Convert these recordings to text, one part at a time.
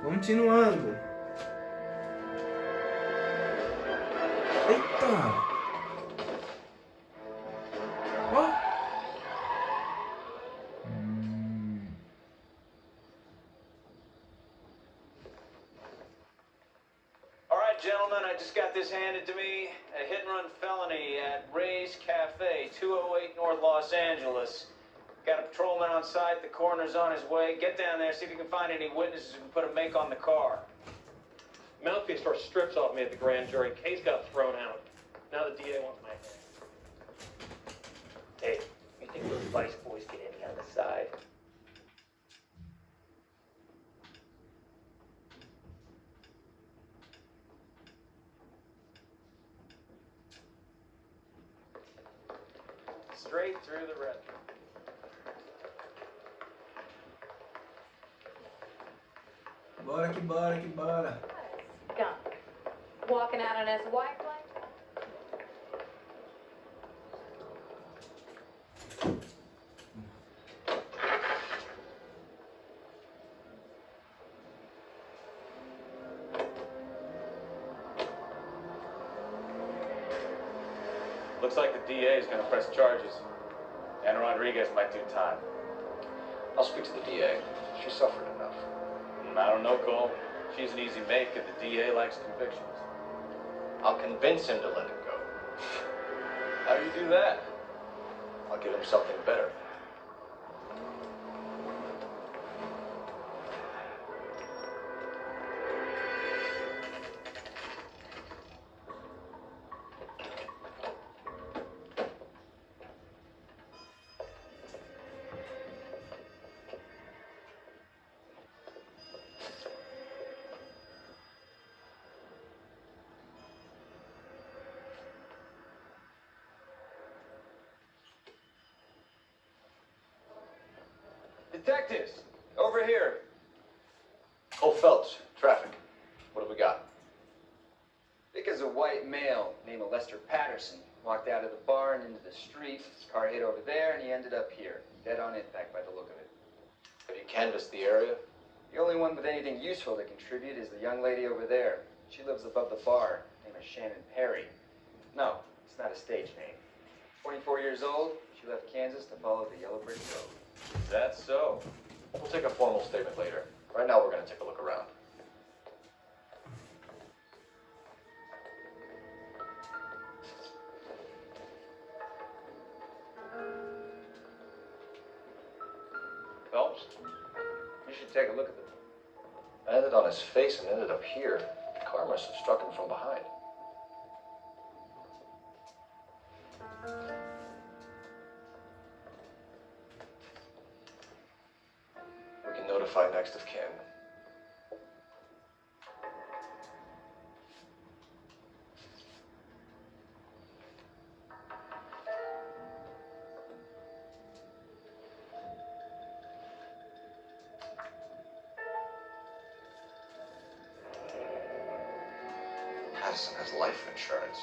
Continuando. Eita! Ó! All right, gentlemen, I just got this handed to me. A hit-and-run felony at Ray's Cafe, 208 North Los Angeles. Got a patrolman on site. The coroner's on his way. Get down there, see if you can find any witnesses who can put a make on the car. Mouthpiece tore strips off me at the grand jury. Case got thrown out. Now the DA wants my head. Hey, you think those vice boys get any on the side? Straight through the red. Bora que bora que bora. Skunk. Walking out on his wife like that? Looks like the DA is going to press charges. And Rodriguez might do time. I'll speak to the DA. She suffered enough. I don't know, Cole. She's an easy make, and the DA likes convictions. I'll convince him to let him go. How do you do that? I'll give him something better. Detectives, over here. Cole Phelps, traffic. What have we got? Because a white male named Lester Patterson walked out of the bar and into the street. His car hit over there, and he ended up here, dead on impact by the look of it. Have you canvassed the area? The only one with anything useful to contribute is the young lady over there. She lives above the bar, named Shannon Perry. No, it's not a stage name. 24 years old, she left Kansas to follow the yellow brick road. Is that so? We'll take a formal statement later. Right now, we're going to take a look around. Phelps, you should take a look at them. Landed on his face and ended up here. The car must have struck him from behind. We can notify next of kin. Patterson has life insurance.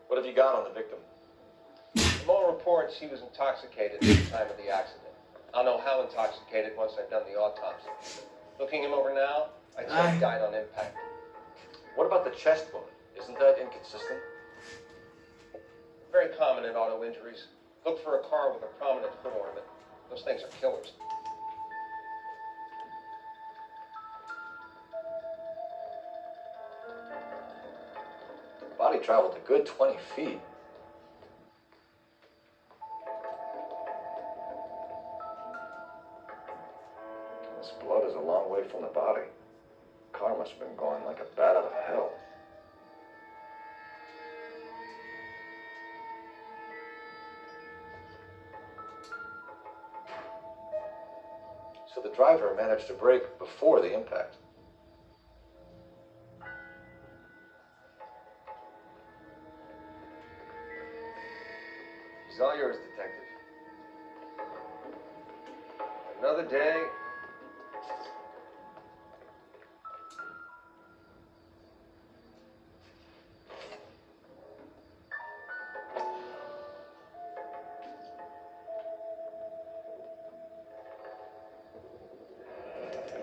What have you got on the victim? From all reports, he was intoxicated at the time of the accident. I'll know how intoxicated once I've done the autopsy. Looking him over now, I'd say he died on impact. What about the chest wound? Isn't that inconsistent? Very common in auto injuries. Look for a car with a prominent foot ornament. Those things are killers. The body traveled a good 20 feet. This blood is a long way from the body. Car must have been going like a bat out of hell. So the driver managed to brake before the impact. She's all yours, detective. Another day.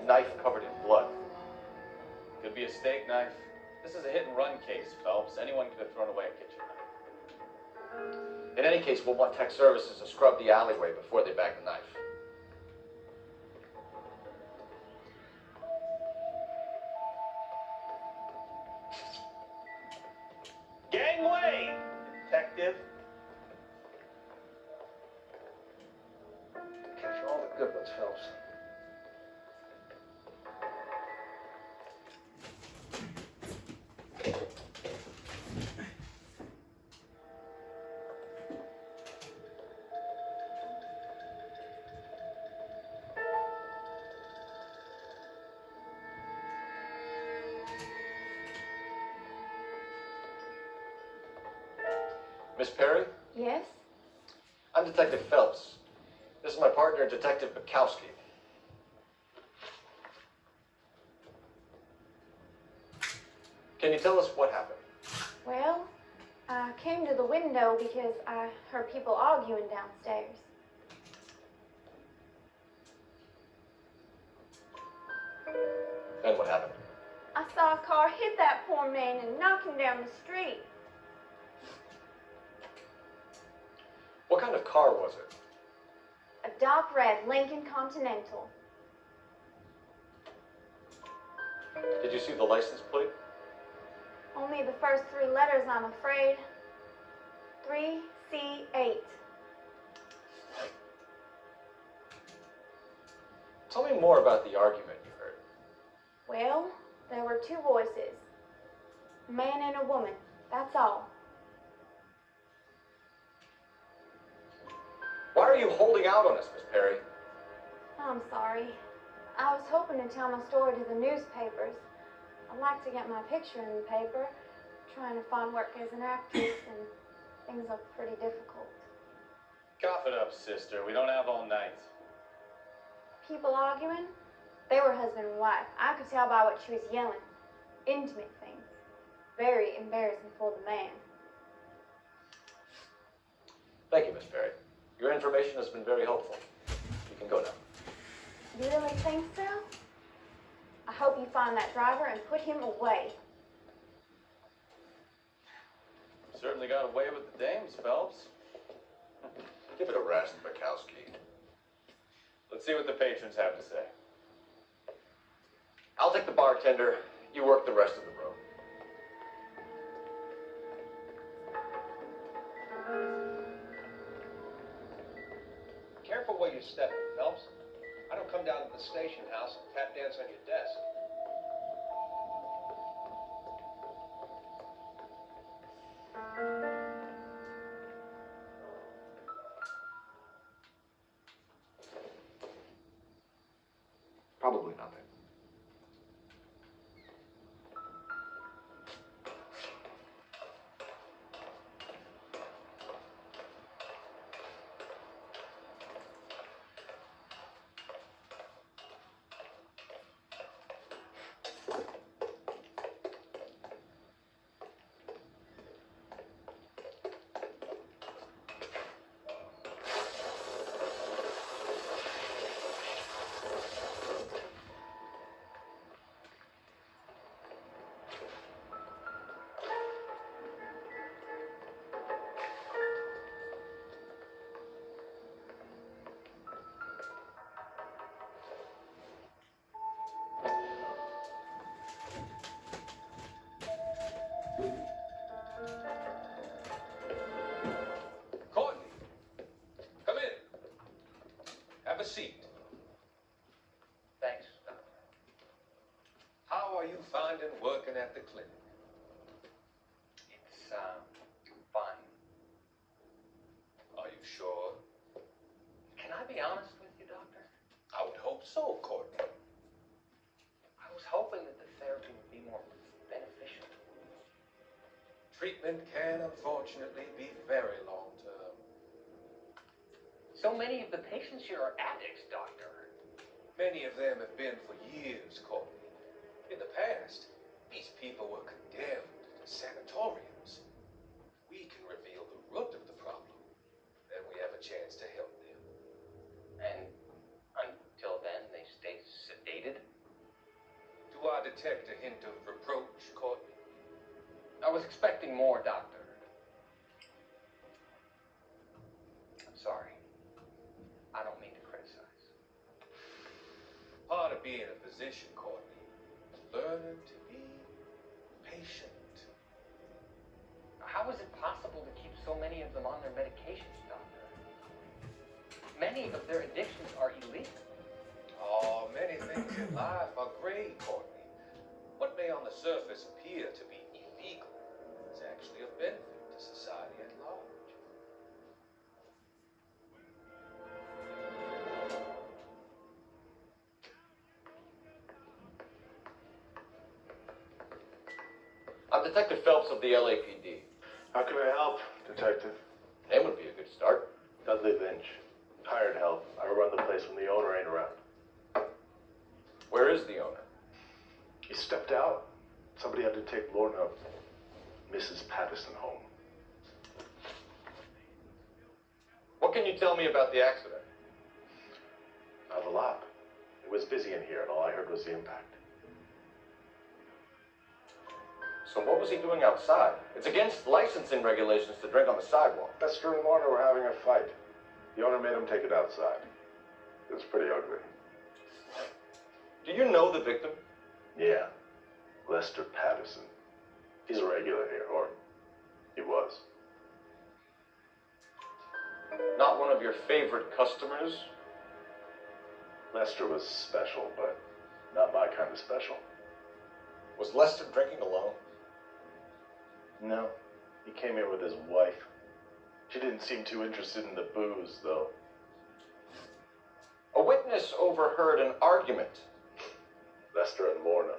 a knife covered in blood. Could be a steak knife. This is a hit and run case, Phelps. Anyone could have thrown away a kitchen knife. In any case, we'll want tech services to scrub the alleyway before they bag the knife. Gangway, detective. Capture all the good ones, Phelps. Miss Perry? Yes? I'm Detective Phelps. This is my partner, Detective Bukowski. Can you tell us what happened? Well, I came to the window because I heard people arguing downstairs. Then what happened? I saw a car hit that poor man and knock him down the street. What kind of car was it? A dark red Lincoln Continental. Did you see the license plate? Only the first three letters, I'm afraid. 3C8. Tell me more about the argument you heard. Well, there were two voices. A man and a woman, that's all. Why are you holding out on us, Miss Perry? I'm sorry. I was hoping to tell my story to the newspapers. I'd like to get my picture in the paper. Trying to find work as an actress, and things look pretty difficult. Cough it up, sister. We don't have all night. People arguing? They were husband and wife. I could tell by what she was yelling. Intimate things. Very embarrassing for the man. Thank you, Miss Perry. Your information has been very helpful. You can go now. You really think so? I hope you find that driver and put him away. Certainly got away with the dames, Phelps. Give it a rest, Bukowski. Let's see what the patrons have to say. I'll take the bartender. You work the rest of the room. Careful where you're stepping, Phelps. I don't come down to the station house and tap dance on your desk. Probably nothing. Courtney, come in. Have a seat. Thanks. How are you finding working at the clinic? It's, fine. Are you sure? Can I be honest with you, Doctor? I would hope so, Courtney. I was hoping that the therapy would be more beneficial. Treatment can unfortunately be very long-term. So many of the patients here are addicts, Doctor. Many of them have been for years, Courtney. In the past, these people were condemned to sanatoriums. We can reveal the root of the problem. Then we have a chance to help them. And until then, they stay sedated? detect a hint of reproach, Courtney? I was expecting more, Doctor. I'm sorry. I don't mean to criticize. Part of being a physician, Courtney, is learning to be patient. How is it possible to keep so many of them on their medications, Doctor? Many of their addictions are illegal. Oh, many things in life are gray, Courtney. What may on the surface appear to be illegal is actually a benefit to society at large. I'm Detective Phelps of the LAPD. How can I help, Detective? Name would be a good start. Dudley Lynch. Hired help. I run the place when the owner ain't around. Where is the owner? He stepped out. Somebody had to take Lorna, Mrs. Patterson, home. What can you tell me about the accident? Not a lot. It was busy in here, and all I heard was the impact. So what was he doing outside? It's against licensing regulations to drink on the sidewalk. Lester and Lorna were having a fight. The owner made him take it outside. It was pretty ugly. Do you know the victim? Yeah. Lester Patterson. He's a regular here, or he was. Not one of your favorite customers? Lester was special, but not my kind of special. Was Lester drinking alone? No. He came here with his wife. She didn't seem too interested in the booze, though. A witness overheard an argument. Lester and Lorna.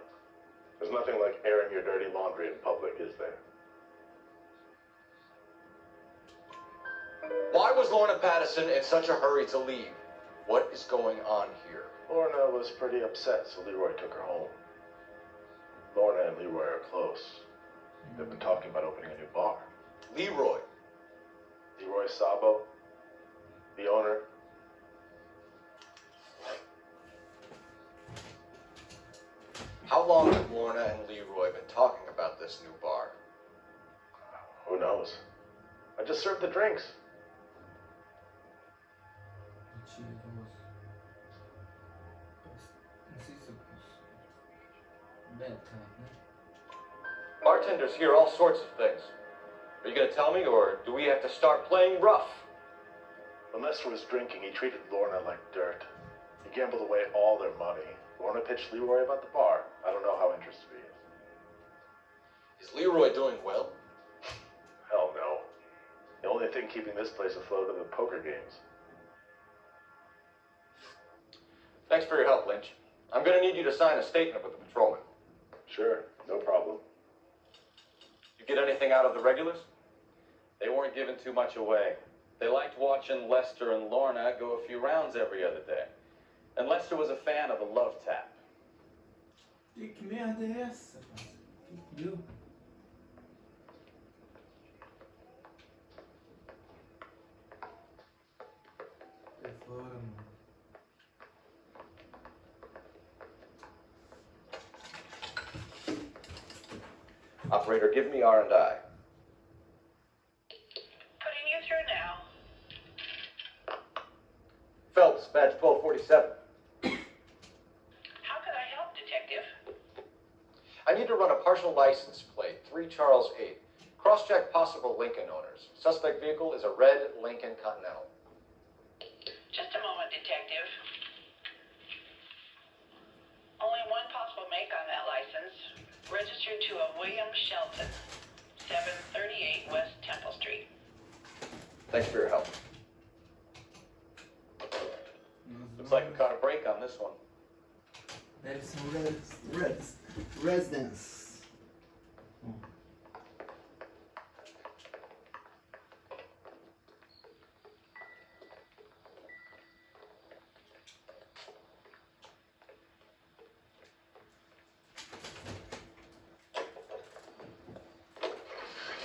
There's nothing like airing your dirty laundry in public, is there? Why was Lorna Patterson in such a hurry to leave? What is going on here? Lorna was pretty upset, so Leroy took her home. Lorna and Leroy are close. They've been talking about opening a new bar. Leroy. Leroy Sabo, the owner. How long have Lorna and Leroy been talking about this new bar? Who knows? I just served the drinks. Bartenders hear all sorts of things. Are you going to tell me, or do we have to start playing rough? When Lester was drinking, he treated Lorna like dirt. He gambled away all their money. Lorna pitched Leroy about the bar. I don't know how interested he is. Is Leroy doing well? Hell no. The only thing keeping this place afloat are the poker games. Thanks for your help, Lynch. I'm going to need you to sign a statement with the patrolman. Sure, no problem. You get anything out of the regulars? They weren't giving too much away. They liked watching Lester and Lorna go a few rounds every other day. And Lester was a fan of the love tap. Que merda é essa? Que deu? É fora, mano. Operator, give me R&I. Putting you through now. Phelps, badge 1247. How can I help, Detective? I need to run a partial license plate, 3 Charles 8. Cross-check possible Lincoln owners. Suspect vehicle is a red Lincoln Continental. Just a moment, Detective. Only one possible make on that license. Registered to a William Shelton, 738 West Temple Street. Thanks for your help. Looks like we caught a break on this one. Deve ser um residence.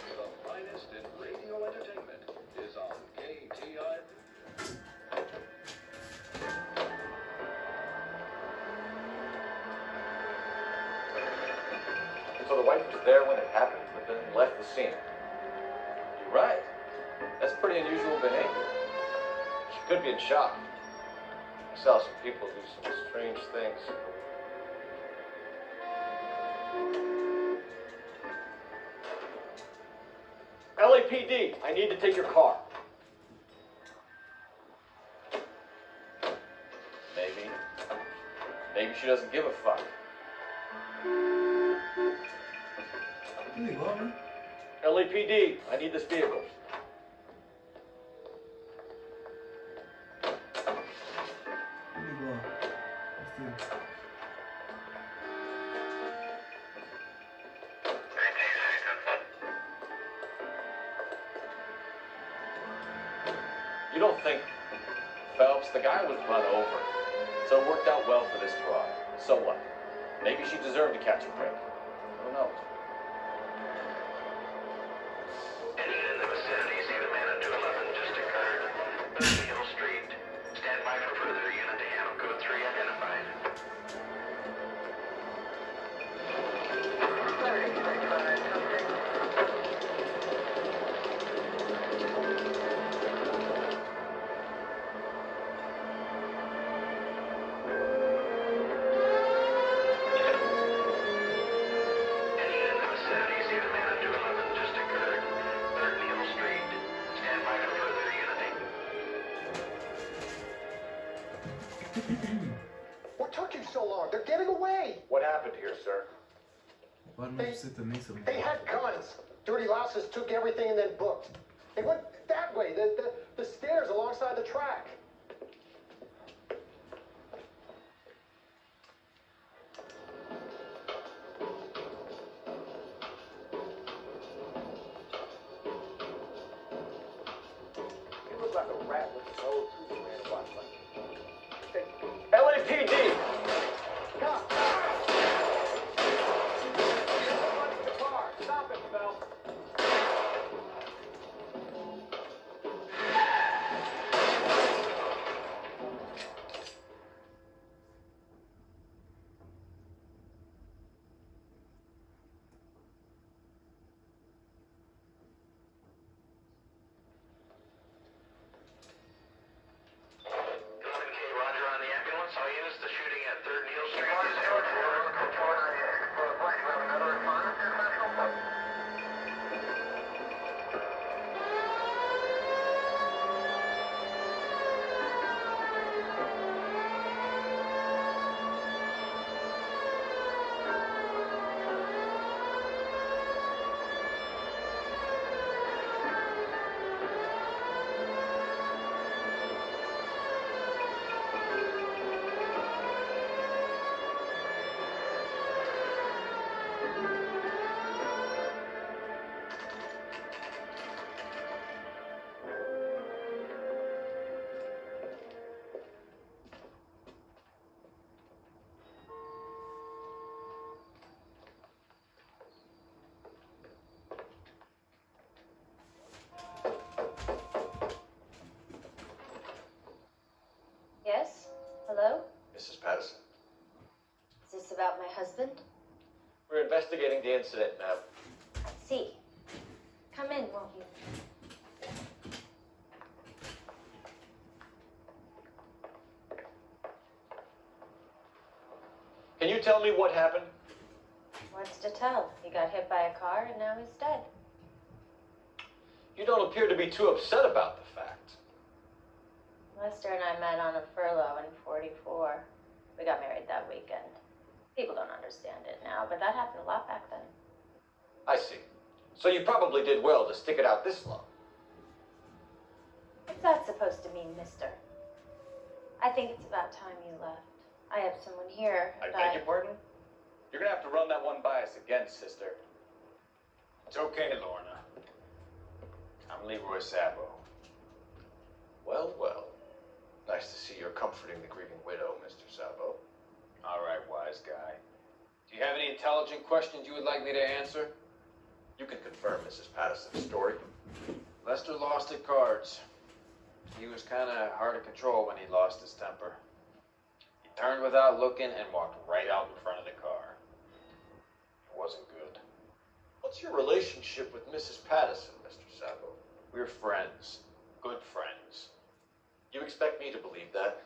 The finest in radio entertainment is on KTI. wife was there when it happened, but then left the scene. You're right. That's pretty unusual behavior. She could be in shock. I saw some people do some strange things. LAPD, I need to take your car. Maybe she doesn't give a fuck. Tudo igual, né? LAPD, I need this vehicle. Tudo igual. Gostei. You don't think, Phelps, the guy was run over. So it worked out well for this broad. So what? Maybe she deserved to catch a break. Who knows? Any in the vicinity, see the man at 211 just occurred. 30 Hill Street. Stand by for further unit to handle code 3 identified. 30, 35, something. What took you so long? They're getting away. What happened here, sir? Agora não você também, seu They had guns. Dirty louses took everything and then booked. They went that way, the stairs alongside the track. You look like a rat with his nose through the man watch like LAPD! Cop! The car. Stop it, Phelps. All units, the shooting at 3rd Neal Street is report. Another respondent, Yes? Hello? Mrs. Patterson. Is this about my husband? We're investigating the incident, ma'am. I see. Come in, won't you? Can you tell me what happened? What's to tell? He got hit by a car and now he's dead. You don't appear to be too upset about the fact. Lester and I met on a furlough in 44. We got married that weekend. People don't understand it now, but that happened a lot back then. I see. So you probably did well to stick it out this long. What's that supposed to mean, mister? I think it's about time you left. I have someone here. I beg your pardon? You're gonna have to run that one by us again, sister. It's okay, Lorna. I'm Leroy Sabo. Well, well. Nice to see you're comforting the grieving widow, Mr. Sabo. All right, wise guy. Do you have any intelligent questions you would like me to answer? You can confirm Mrs. Patterson's story. Lester lost at cards. He was kind of hard to control when he lost his temper. He turned without looking and walked right out in front of the car. It wasn't good. What's your relationship with Mrs. Patterson, Mr. Sabo? We're friends. Good friends. You expect me to believe that?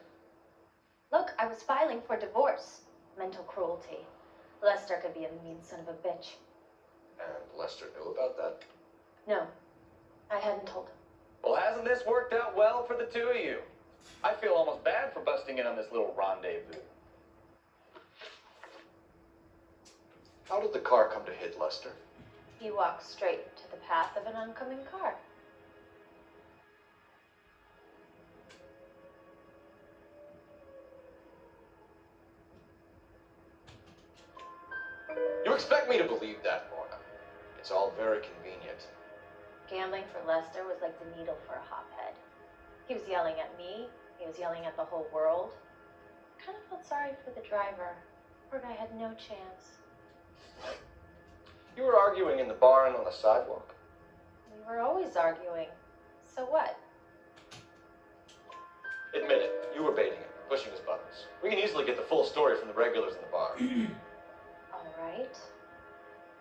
Look, I was filing for divorce. Mental cruelty. Lester could be a mean son of a bitch. And Lester knew about that? No, I hadn't told him. Well, hasn't this worked out well for the two of you? I feel almost bad for busting in on this little rendezvous. How did the car come to hit Lester? He walked straight to the path of an oncoming car. You expect me to believe that, Lorna? It's all very convenient. Gambling for Lester was like the needle for a hophead. He was yelling at me. He was yelling at the whole world. I kind of felt sorry for the driver. Poor guy had no chance. You were arguing in the bar and on the sidewalk. We were always arguing. So what? Admit it, you were baiting him, pushing his buttons. We can easily get the full story from the regulars in the bar. All right.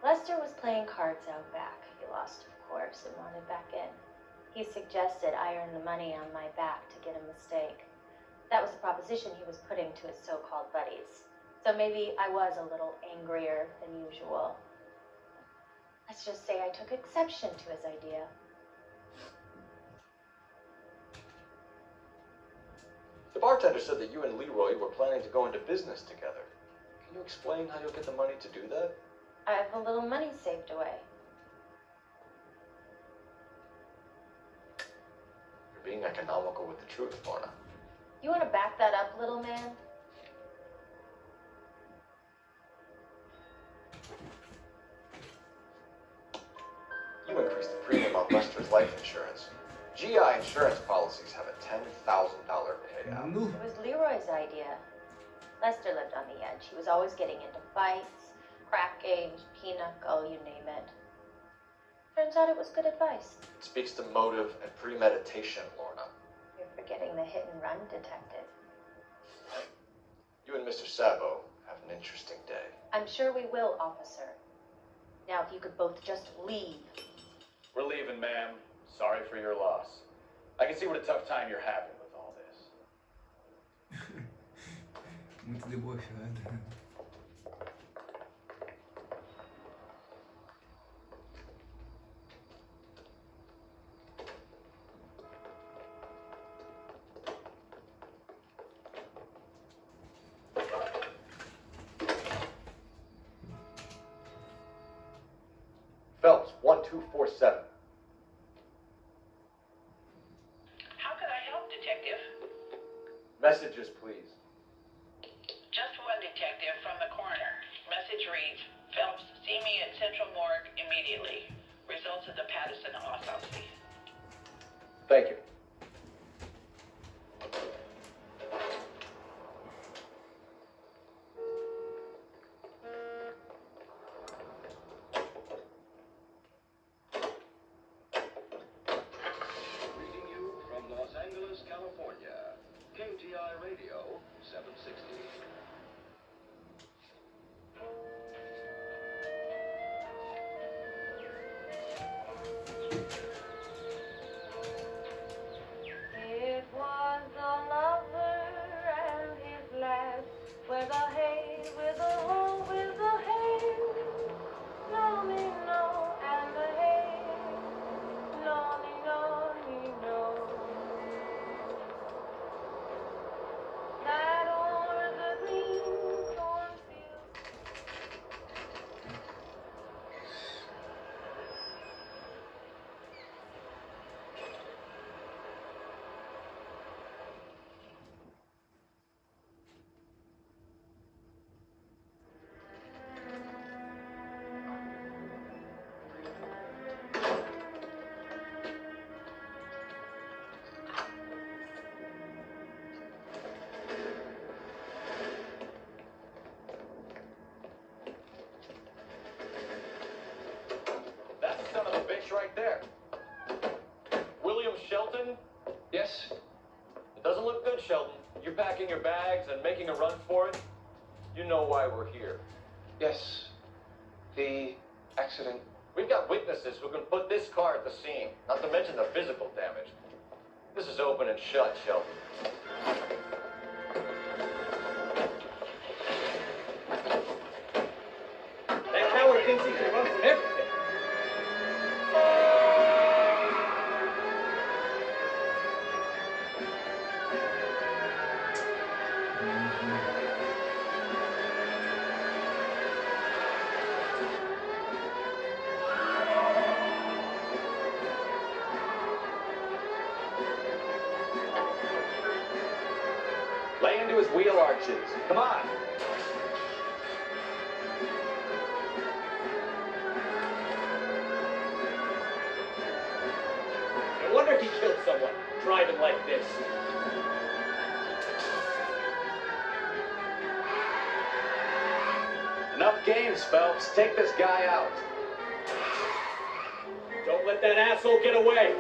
Lester was playing cards out back. He lost, of course, and wanted back in. He suggested I earn the money on my back to get a mistake. That was the proposition he was putting to his so-called buddies. So maybe I was a little angrier than usual. Let's just say I took exception to his idea. The bartender said that you and Leroy were planning to go into business together. Can you explain how you'll get the money to do that? I have a little money saved away. You're being economical with the truth, Lorna. You want to back that up, little man? You increased the premium on Lester's life insurance. GI insurance policies have a $10,000 payout. No. It was Leroy's idea. Lester lived on the edge. He was always getting into fights, crack games, pinochle, you name it. Turns out it was good advice. It speaks to motive and premeditation, Lorna. You're forgetting the hit and run detective. You and Mr. Sabo have an interesting day. I'm sure we will, officer. Now, if you could both just leave. We're leaving, ma'am. Sorry for your loss. I can see what a tough time you're having with all this. Muito debochado. Phelps, 1247. How can I help, Detective? Messages, please. Just one detective from the coroner. Message reads, Phelps, see me at Central Morgue immediately. Results of the Patterson autopsy. Thank you. Greeting you from Los Angeles, California. KTI Radio 760. It was a lover and his lass, with a hay, with a hoe, with a hay. No, me, no, and the hay. No, me, no, me, no. That o'er the green cornfield. That's the son of a bitch right there. William Shelton? Yes? It doesn't look good, Shelton. You're packing your bags and making a run for it. You know why we're here. Yes. The accident We've got witnesses who can put this car at the scene, not to mention the physical damage. This is open and shut, Shelton. That coward thinks he can run from everything. Lay into his wheel arches. Come on. No wonder he killed someone driving like this. Enough games, Phelps. Take this guy out. Don't let that asshole get away.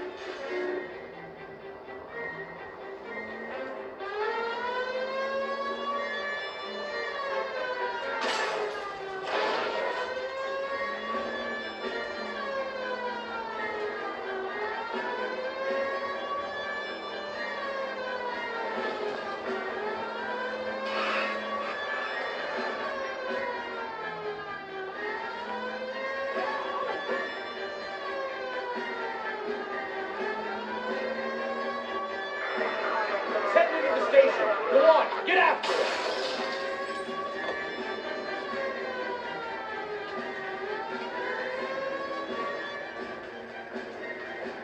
Heading into the station. Go on, get after it.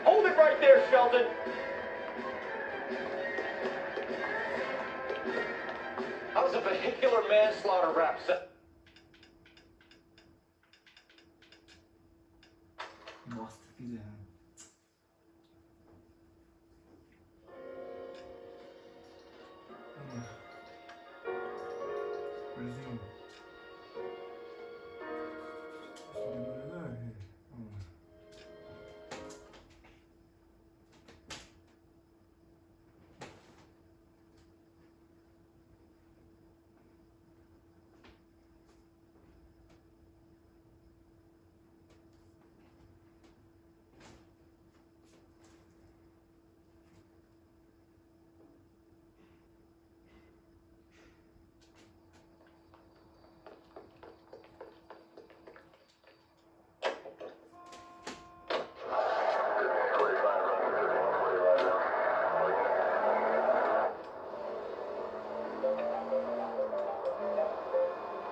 Hold it right there, Shelton. How's a vehicular manslaughter rap set? Nossa, fiz errado. Vamos lá. Brasil. Vamos lá.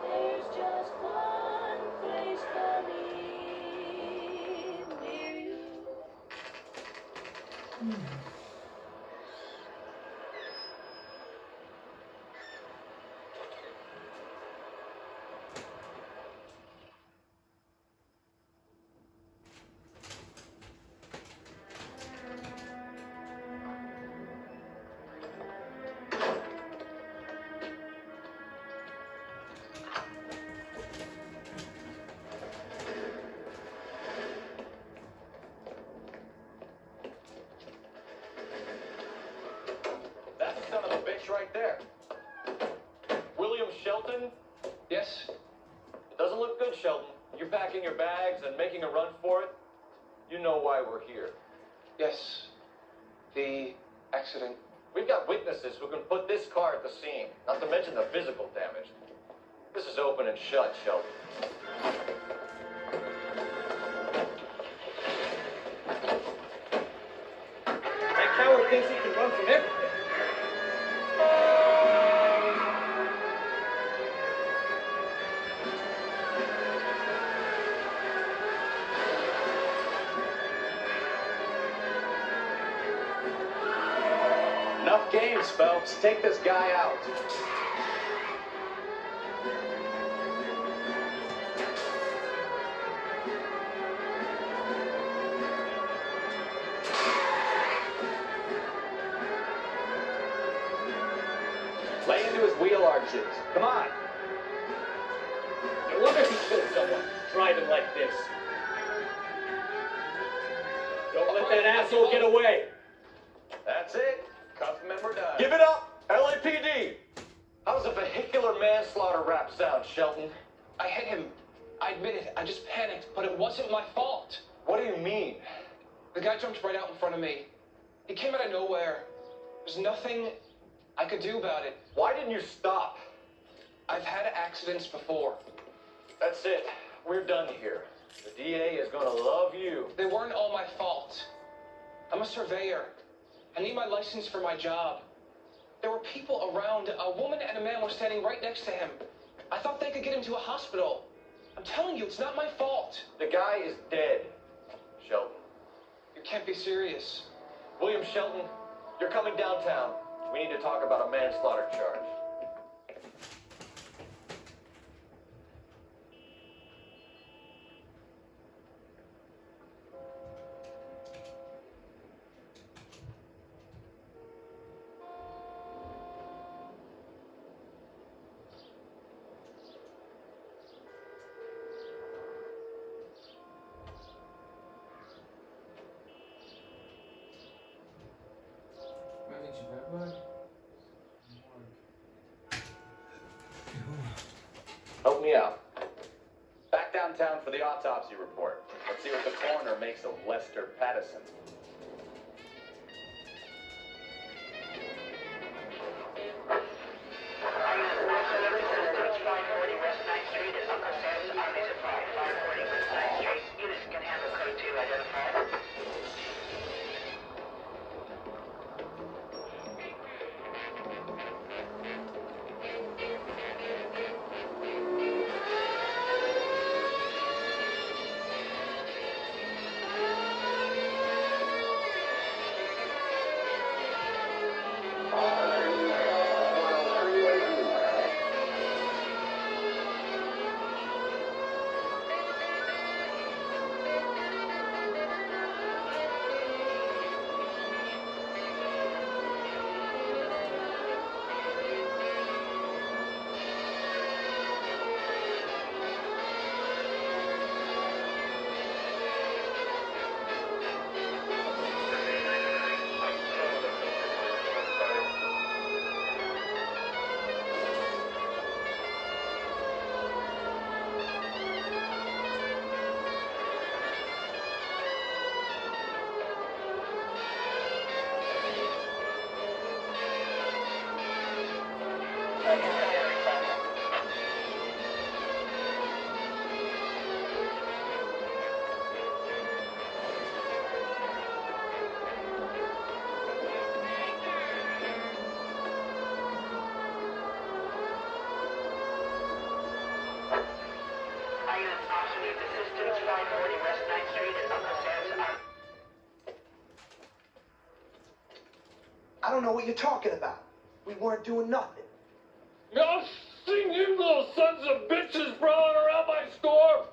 There's just one place for me near you. That's the son of a bitch right there. William Shelton? Yes? It doesn't look good, Shelton. You're packing your bags and making a run for it. You know why we're here. Yes. The accident. We've got witnesses who can put this car at the scene, not to mention the physical damage. This is open and shut, Shelton. That coward thinks he can run from everything. Enough games, Phelps. Take this guy out. Lay into his wheel arches. Come on. No wonder he killed someone driving like this. Don't let that asshole get away. That's it. Cuff him and we're done. Give it up, LAPD. How's a vehicular manslaughter rap sound, Shelton? I hit him. I admit it. I just panicked, but it wasn't my fault. What do you mean? The guy jumped right out in front of me. He came out of nowhere. There's nothing I could do about it. Why didn't you stop? I've had accidents before. That's it. We're done here. The DA is gonna love you. They weren't all my fault. I'm a surveyor. I need my license for my job. There were people around. A woman and a man were standing right next to him. I thought they could get him to a hospital. I'm telling you, it's not my fault. The guy is dead, Shelton. You can't be serious. William Shelton, you're coming downtown. We need to talk about a manslaughter charge. Mas a gente vai agora. Help me out. Back downtown for the autopsy report. Let's see what the coroner makes of Lester Patterson. I don't know what you're talking about. We weren't doing nothing. I've seen you little sons of bitches prowling around my store.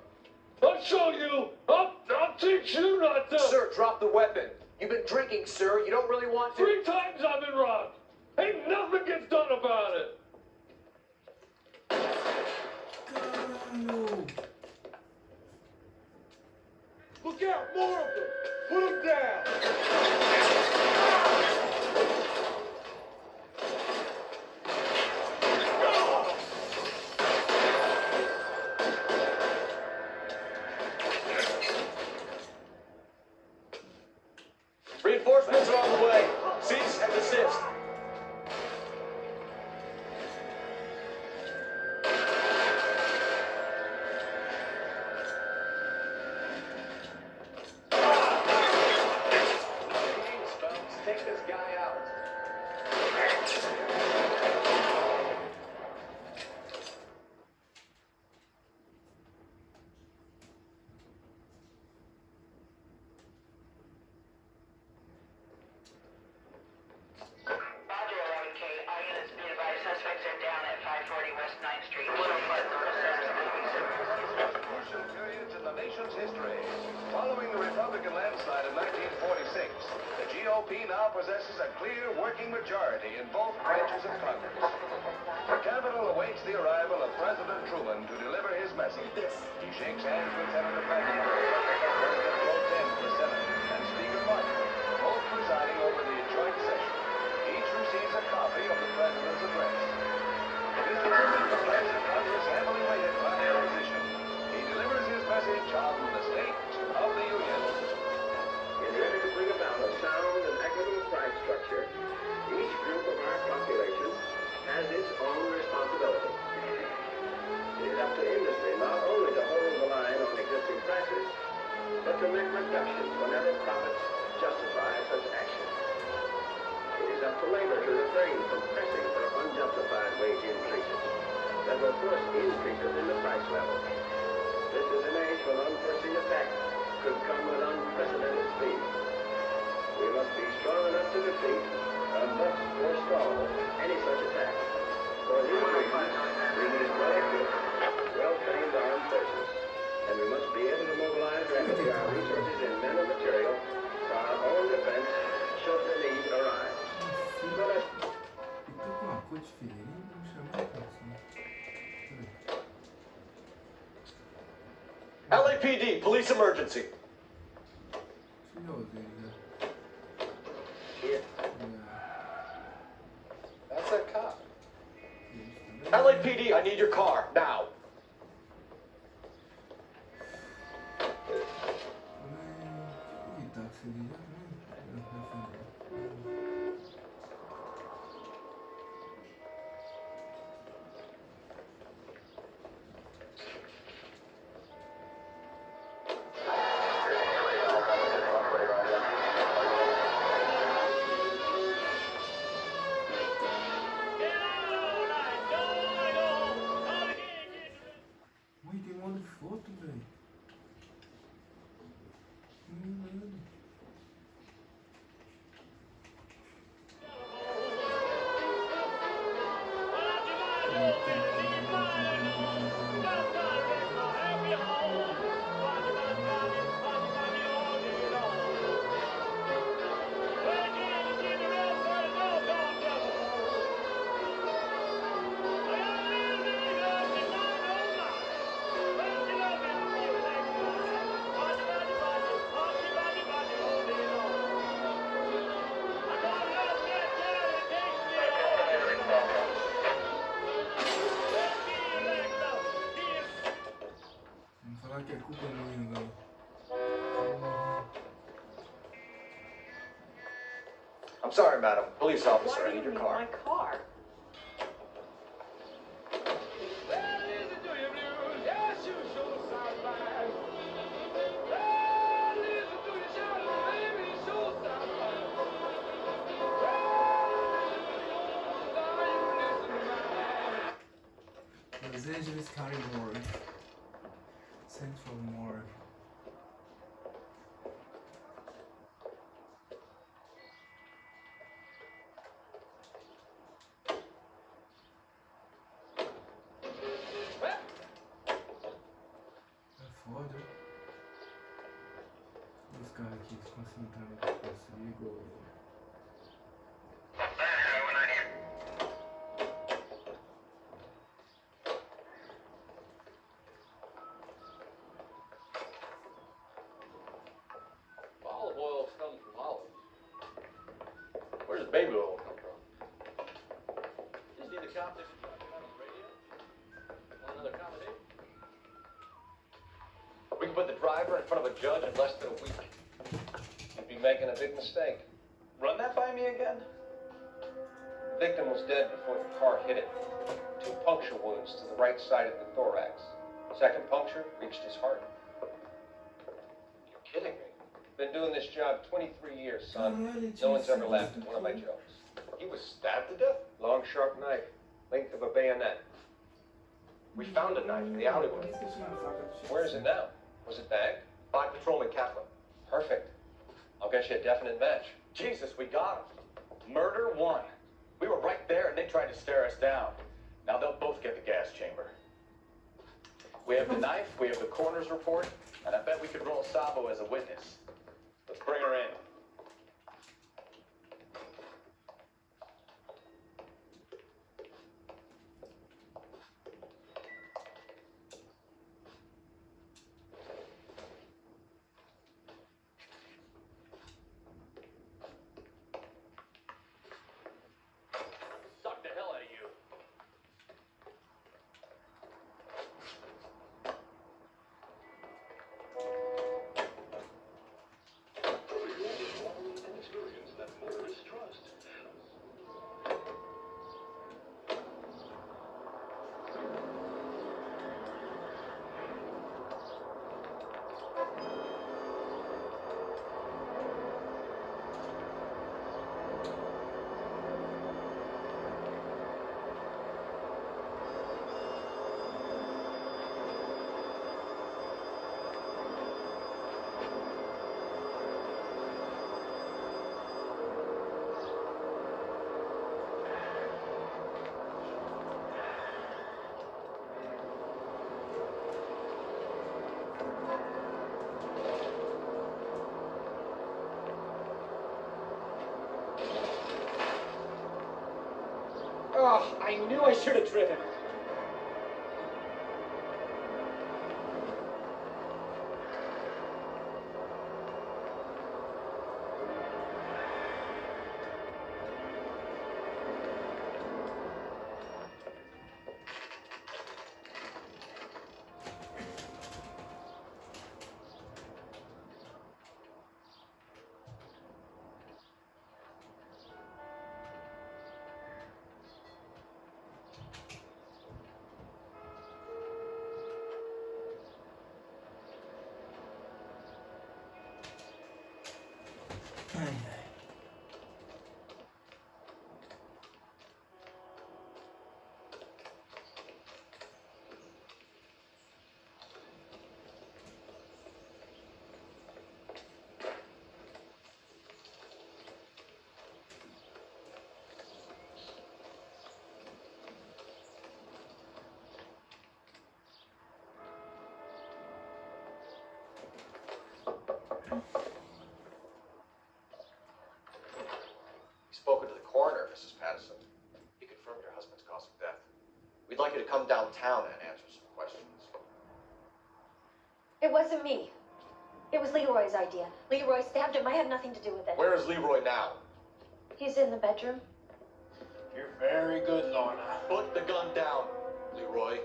I'll show you. I'll teach you not to. Sir, drop the weapon. You've been drinking, sir. You don't really want to. 3 times I've been robbed. Ain't nothing gets done about it. Caralho! Look out, more of them. Put them down. Reinforcements are on the way. Cease and desist. Take this guy out. Periods in the nation's history. Following the Republican landslide of 1946, the GOP now possesses a clear working majority in both branches of Congress. The Capitol awaits the arrival of President Truman to deliver his message. He shakes hands with Senator President Pro Tem of the Senate, and Speaker Martin, both presiding over the joint session. Each receives a copy of the President's address. It is the Truman address that Congress heavily weighted by opposition. He delivers conscience whenever profits justify such action. It is up to labor to refrain from pressing for unjustified wage increases that will force increases in the price level. This is an age when unforeseen attacks could come with unprecedented speed. We must be strong enough to defeat and thus forestall any such attack. For these reasons, we need well-equipped, well-trained armed forces, and we must be able to mobilize rapidly our resources in men and material for our own defense should the need arise. So let's E tô com uma cor diferente, não chamou a atenção. LAPD, police emergency. Tirou dele, né? Here. É. That's a cop. Eles também. LAPD, I need your car, now. Que táxi ali já vem. Mãe, tem modo foto, velho. Vamos falar que é culpa minha, velho. I'm sorry, madam. Police officer, Why I do need you your need car. my car? Los Angeles County Morgue. Central Morgue. É foda. Os caras aqui se concentrando aqui consigo. Olive oil comes from olives. Where does baby oil come from? Just need a cop that can talk about on the radio. Want another accommodation? We can put the driver in front of a judge in less than a week. You'd be making a big mistake. Run that by me again? The victim was dead before the car hit it. 2 puncture wounds to the right side of the thorax. Second puncture reached his heart. You're kidding me. Been doing this job 23 years, son. Caralho, No one's tinha ever laughed at one of my sido- jokes. He was stabbed to death? Long, sharp knife, length of a bayonet. We found a knife in the alleyway. Por que você tinha uma faca de Where is it now? Was it bagged? By Patrolman Kaplan. Perfect. I'll get you a definite match. Jesus, we got him. Murder 1. We were right there and they tried to stare us down. Now they'll both get the gas chamber. We have the knife, we have the coroner's report, and I bet we could roll Sabo as a witness. Let's bring her in. Suck the hell out of you. I knew I should have driven. Ai, ai. Spoken to the coroner, Mrs. Patterson. He confirmed your husband's cause of death. We'd like you to come downtown and answer some questions. It wasn't me. It was Leroy's idea. Leroy stabbed him. I had nothing to do with it. Where is Leroy now? He's in the bedroom. You're very good, Lorna. Put the gun down, Leroy.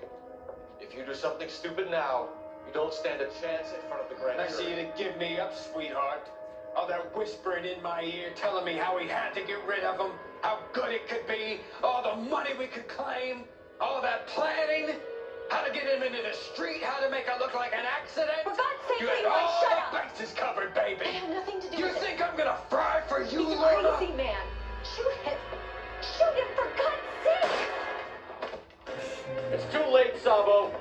If you do something stupid now, you don't stand a chance in front of the grand Nice of jury. you to give me up, sweetheart. All that whispering in my ear, telling me how we had to get rid of him, how good it could be, all the money we could claim, all that planning, how to get him into the street, how to make it look like an accident. For God's sake, You had Leroy, all shut the up! bases covered, baby. I have nothing to do You with it. think I'm gonna fry for you, He's a Lorna? crazy man. Shoot him! Shoot him, for God's sake! It's too late, Sabo.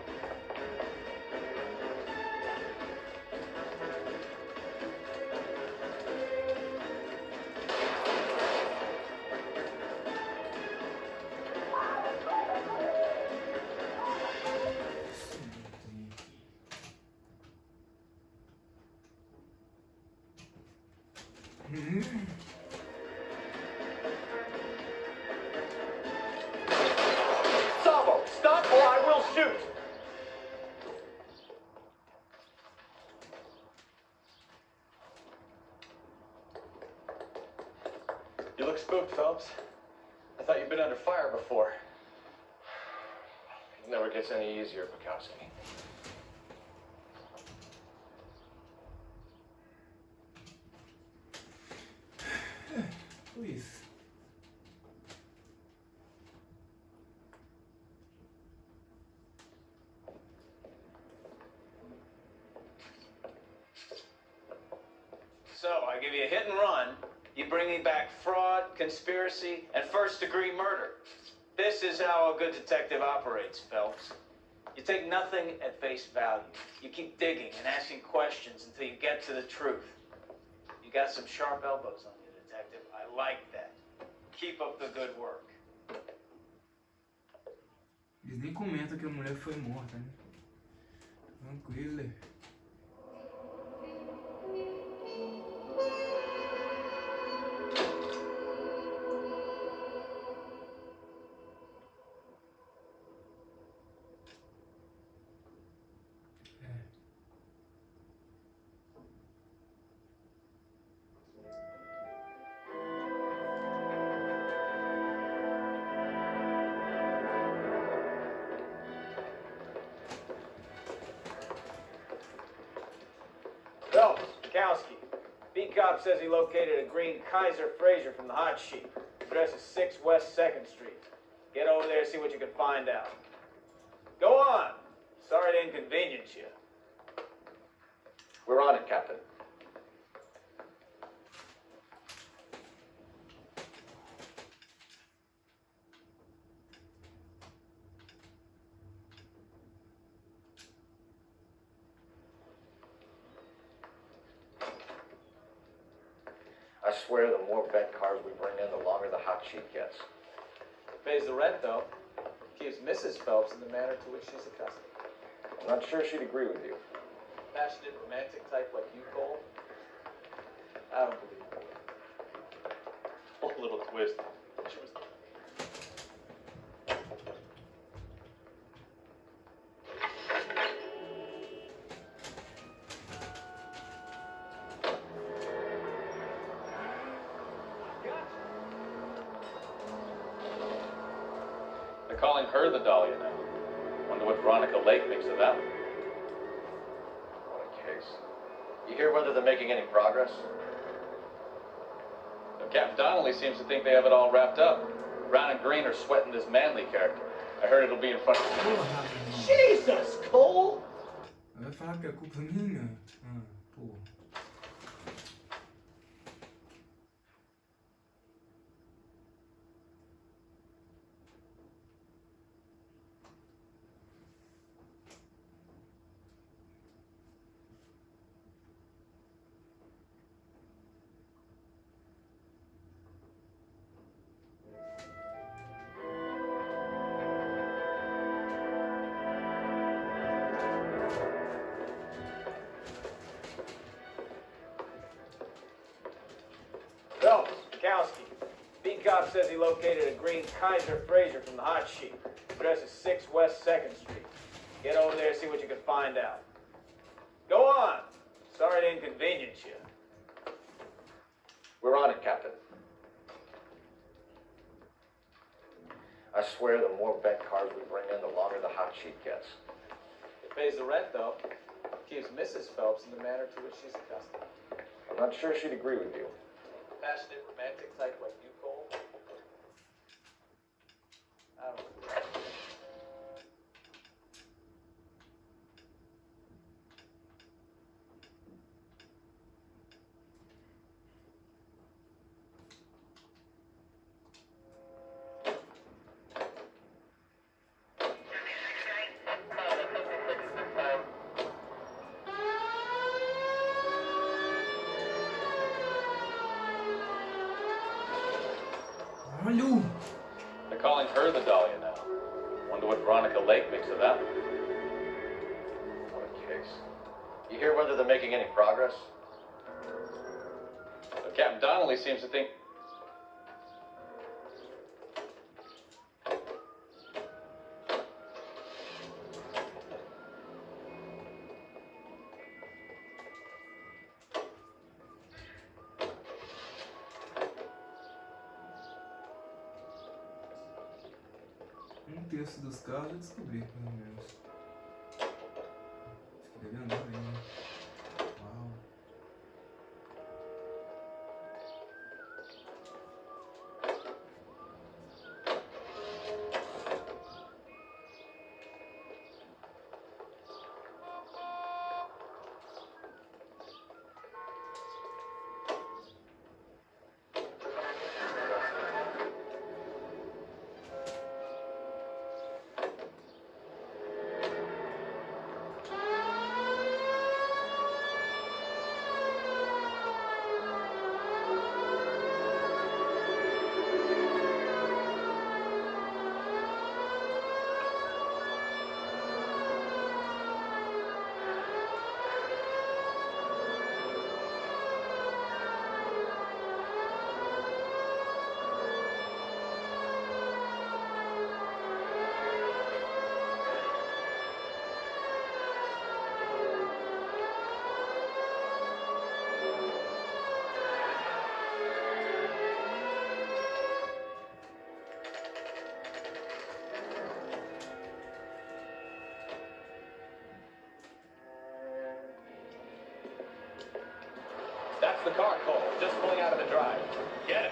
Sabo, stop or I will shoot. You look spooked, Phelps. I thought you'd been under fire before. It never gets any easier, Bukowski. Please. So, I give you a hit and run. You bring me back fraud, conspiracy, and first-degree murder. This is how a good detective operates, Phelps. You take nothing at face value. You keep digging and asking questions until you get to the truth. You got some sharp elbows on you, detective. I like that. Keep up the good work. Eles nem comentam que a mulher foi morta, né? Tranquilo. Phelps, Bukowski. B-Cop says he located a green Kaiser Fraser from the hot sheet. Address is 6 West 2nd Street. Get over there and see what you can find out. Go on. Sorry to inconvenience you. We're on it, Captain. I swear the more bent cars we bring in, the longer the hot sheet gets. Pays the rent, though. Keeps Mrs. Phelps in the manner to which she's accustomed. I'm not sure she'd agree with you. Passionate, romantic type like you, Cole? I don't believe it. A little twist. She was They're calling her the Dahlia now. Wonder what Veronica Lake thinks of that one. What a case. You hear whether they're making any progress? Well, Captain Donnelly seems to think they have it all wrapped up. Brown and Green are sweating this Manley character. I heard it'll be in front of... Jesus, Cole! Vai falar que é culpa minha? Ah, pô. Phelps, Mikowski. Beat cop says he located a green Kaiser Fraser from the hot sheet. Address is 6 West 2nd Street. Get over there, see what you can find out. Go on. Sorry to inconvenience you. We're on it, Captain. I swear the more bent cars we bring in, the longer the hot sheet gets. It pays the rent, though. Keeps Mrs. Phelps in the manner to which she's accustomed. I'm not sure she'd agree with you. Passionate, romantic type like you, Cole. I don't know. Olha! They're calling her the Dahlia now. Wonder what Veronica Lake thinks of that one. What a case. You hear whether they're making any progress? Well, Captain Donnelly seems to think... Terço dos carros eu descobri, pelo menos. Escrevendo bem, né? Uau. That's the car, Cole. Just pulling out of the drive. Get it.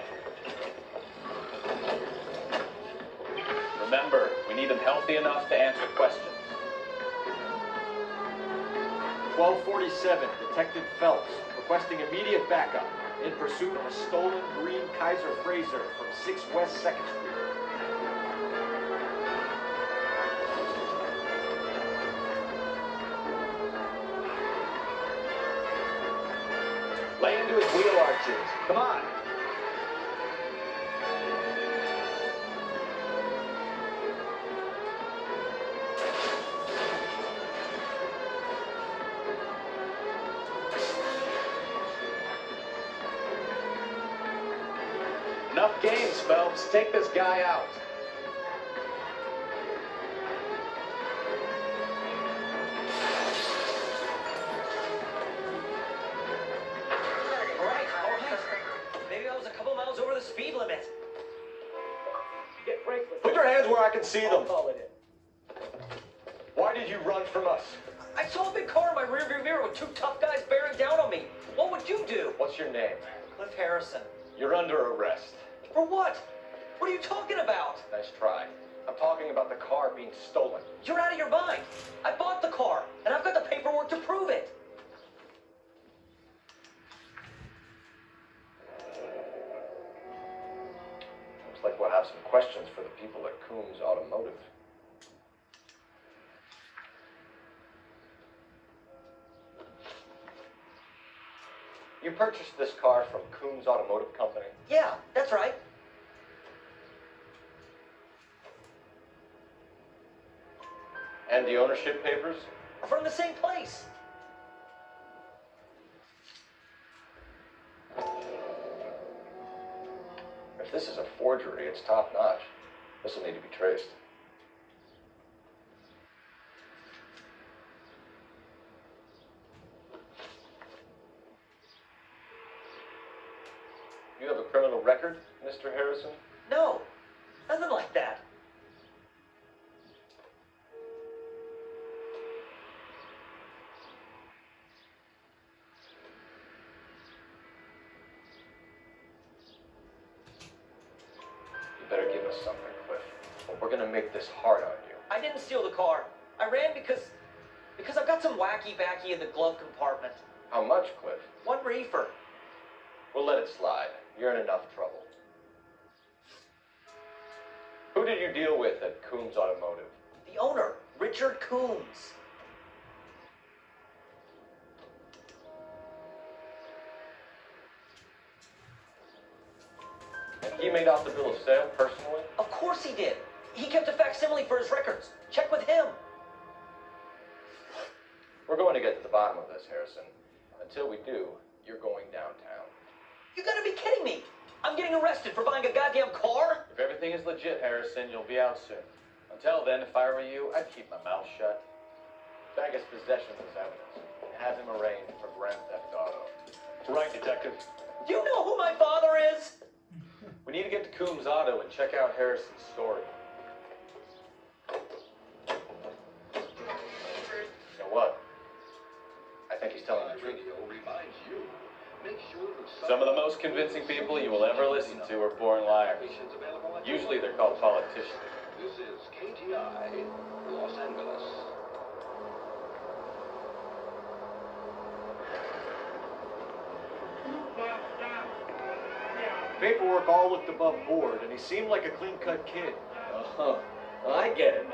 Remember, we need them healthy enough to answer questions. 1247, Detective Phelps, requesting immediate backup in pursuit of a stolen green Kaiser Fraser from 6 West 2nd Street. Lay into his wheel arches. Come on. Enough games, Phelps. Take this guy out. Maybe I was a couple miles over the speed limit. Get bracelet. We're your hands where I can see I'll them. call it in. Why did you run from us? I saw a big car in my rearview mirror with two tough guys bearing down on me. What would you do? What's your name? Cliff Harrison. You're under arrest. For what? What are you talking about? Nice try. I'm talking about the car being stolen. You're out of your mind. I bought the car, and I've got the paperwork to prove it. Looks like we'll have some questions for the people at Coombs Automotive. You purchased this car from Coombs Automotive Company? Yeah, that's right. And the ownership papers? From the same place. If this is a forgery, it's top-notch. This will need to be traced. You have a criminal record, Mr. Harrison? No, nothing like that. You better give us something, Cliff. Or we're gonna make this hard on you. I didn't steal the car. I ran because I've got some wacky-backy in the glove compartment. How much, Cliff? 1 reefer. We'll let it slide. You're in enough trouble. Who did you deal with at Coombs Automotive? The owner, Richard Coombs. And he made out the bill of sale personally? Of course he did. He kept a facsimile for his records. Check with him. We're going to get to the bottom of this, Harrison. Until we do, you're going downtown. You gotta be kidding me. I'm getting arrested for buying a goddamn car? If everything is legit, Harrison, you'll be out soon. Until then, if I were you, I'd keep my mouth shut. Bag his possessions as evidence. And have him arraigned for grand theft auto. Right, detective. Do you know who my father is? We need to get to Coombs Auto and check out Harrison's story. So what? I think he's telling the truth. Some of the most convincing people you will ever listen to are born liars. Usually they're called politicians. This is KTI, Los Angeles. Paperwork all looked above board, and he seemed like a clean-cut kid. Oh, I get it.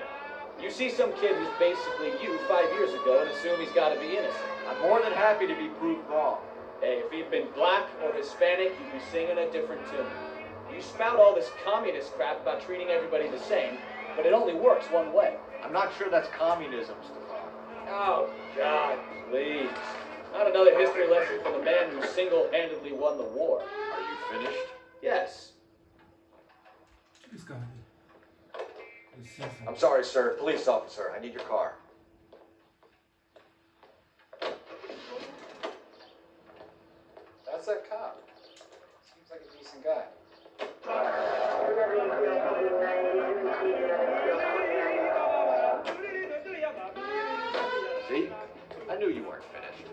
You see some kid who's basically you 5 years ago and assume he's got to be innocent. I'm more than happy to be proved wrong. Hey, if he'd been black or Hispanic, you'd be singing a different tune. You spout all this communist crap about treating everybody the same, but it only works one way. I'm not sure that's communism, Stefan. Oh, God, please. Not another history lesson from the man who single-handedly won the war. Are you finished? Yes. It's gonna be. I'm sorry, sir. Police officer, I need your car. That's that cop. Seems like a decent guy. See? I knew you weren't finished.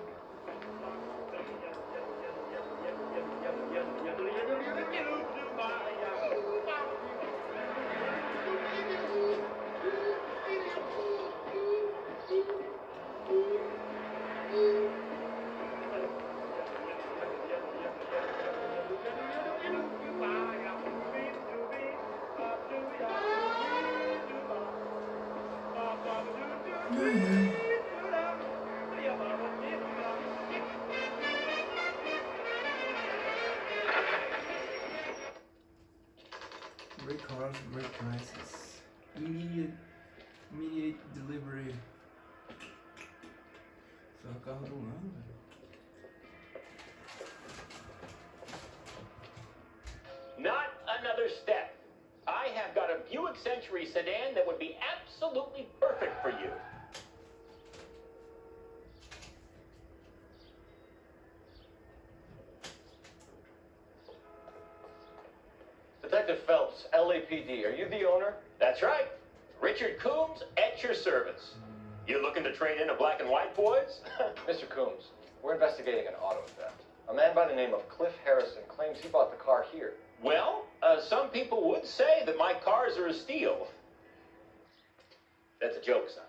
Great cars, great prices. Immediate delivery. Só carro do ano, velho. Not another step. I have got a Buick Century sedan that would be absolutely perfect for you. Detective Phelps, LA LAPD. Are you the owner? That's right. Richard Coombs at your service. You looking to trade in a black and white, boys? Mr. Coombs, we're investigating an auto theft. A man by the name of Cliff Harrison claims he bought the car here. Well, some people would say that my cars are a steal. That's a joke, son.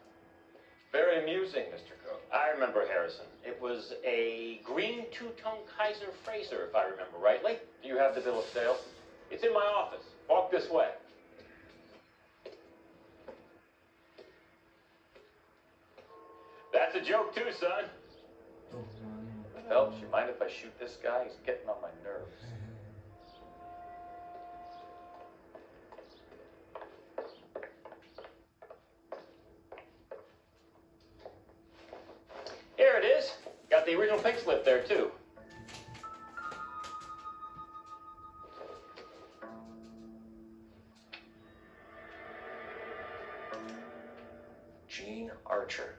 Very amusing, Mr. Coombs. I remember Harrison. It was a green two-tone Kaiser Frazer, if I remember rightly. Do you have the bill of sale? It's in my office. Walk this way. That's a joke too, son. Phelps, you mind if I shoot this guy? He's getting on my nerves. Here it is. Got the original pink slip there too. Gene Archer,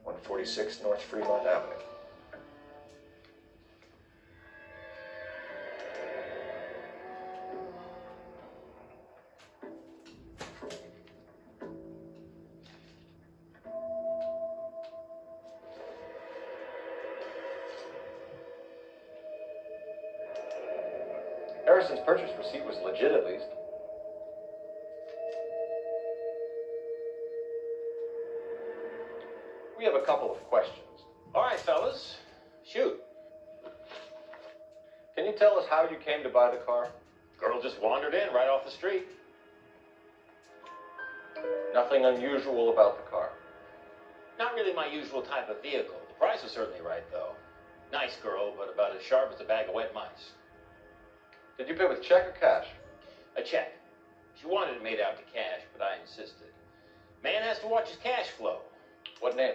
146 North Fremont Avenue. Harrison's purchase receipt was legit, at least. We have a couple of questions. All right, fellas. Shoot. Can you tell us how you came to buy the car? Girl just wandered in right off the street. Nothing unusual about the car. Not really my usual type of vehicle. The price was certainly right, though. Nice girl, but about as sharp as a bag of wet mice. Did you pay with check or cash? A check. She wanted it made out to cash, but I insisted. Man has to watch his cash flow. What name?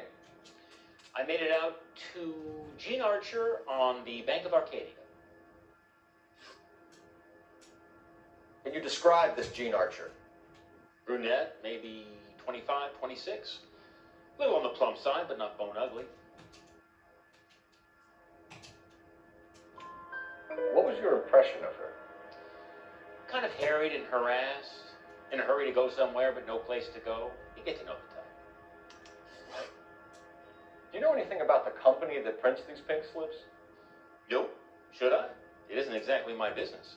I made it out to Gene Archer on the Bank of Arcadia. Can you describe this Gene Archer? Brunette, maybe 25, 26. A little on the plump side, but not bone ugly. What was your impression of her? Kind of harried and harassed. In a hurry to go somewhere, but no place to go. You get to know the type. Do you know anything about the company that prints these pink slips? Nope. Should I? It isn't exactly my business.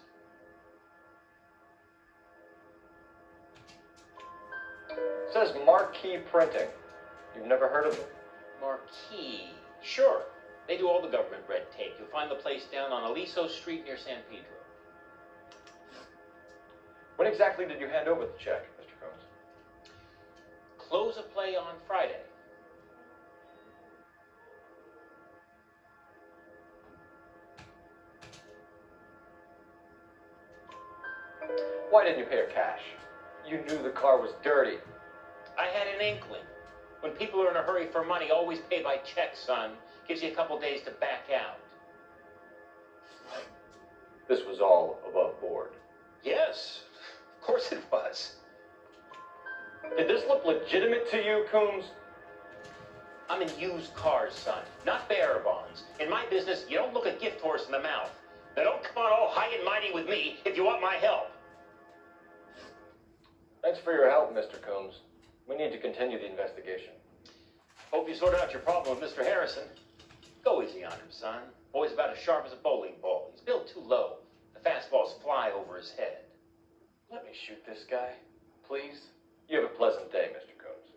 It says Marquee Printing. You've never heard of them? Marquee. Sure. They do all the government red tape. You'll find the place down on Aliso Street near San Pedro. When exactly did you hand over the check, Mr. Combs? Close of play on Friday. Why didn't you pay her cash? You knew the car was dirty. I had an inkling. When people are in a hurry for money, always pay by check, son. Gives you a couple days to back out. This was all above board. Yes, of course it was. Did this look legitimate to you, Coombs? I'm in used cars, son, not bearer bonds. In my business, you don't look a gift horse in the mouth. Now don't come on all high and mighty with me if you want my help. Thanks for your help, Mr. Coombs. We need to continue the investigation. Hope you sorted out your problem with Mr. Harrison. Go easy on him, son. Boy's about as sharp as a bowling ball. He's built too low. The fastballs fly over his head. Let me shoot this guy, please. You have a pleasant day, Mr. Combs.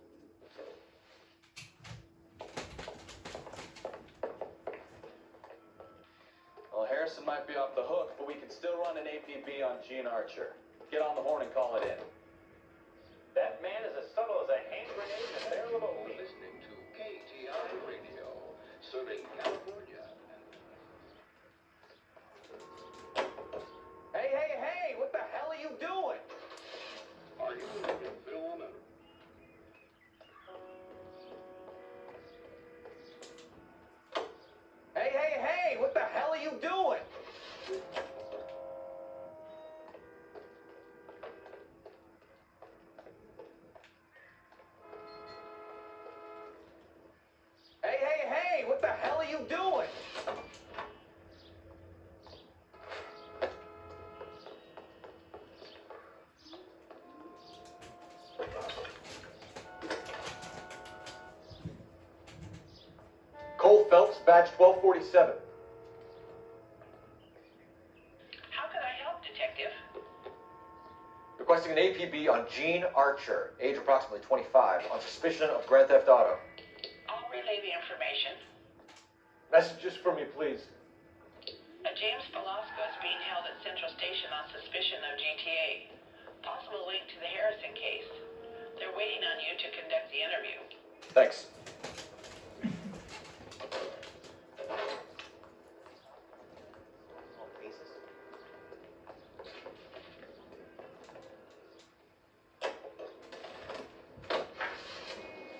Well, Harrison might be off the hook, but we can still run an APB on Gene Archer. Get on the horn and call it in. That man is as subtle as a hand grenade in a barrel of oil. Listening to KTI Radio, serving California. Hey, hey, hey! What the hell are you doing? Are you looking to film and Hey, hey, hey! What the hell are you doing? Cole Phelps, badge 1247. How can I help, Detective? Requesting an APB on Gene Archer, age approximately 25, on suspicion of Grand Theft Auto. I'll relay the information. Messages for me, please. James Velasco is being held at Central Station on suspicion of GTA. Possible link to the Harrison case. They're waiting on you to conduct the interview. Thanks.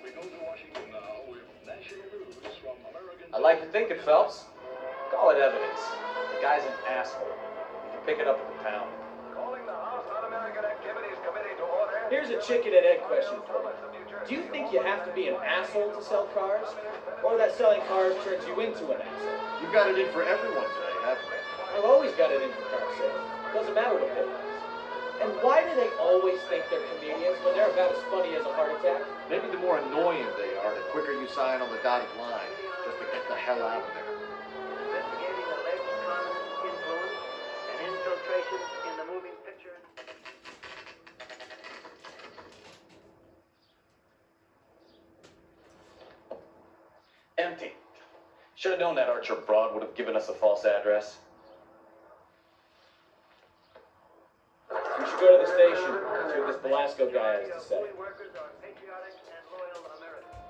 We go to Washington now with national news from American. I'd like to think it, Phelps. Call it evidence. The guy's an asshole. You can pick it up at the pound. Calling the House Un-American Activities Committee to order. Here's a chicken and egg question for you. Do you think you have to be an asshole to sell cars? Or that selling cars turns you into an asshole? You've got it in for everyone today, haven't you? I've always got it in for car sales. Doesn't matter what they are. And why do they always think they're comedians when they're about as funny as a heart attack? Maybe the more annoying they are, the quicker you sign on the dotted line, just to get the hell out of there. Investigating alleged communist influence and infiltration in the moving picture. Empty. Should have known that Archer broad would have given us a false address. We should go to the station and see what this Velasco guy has to say. Workers are patriotic and loyal Americans.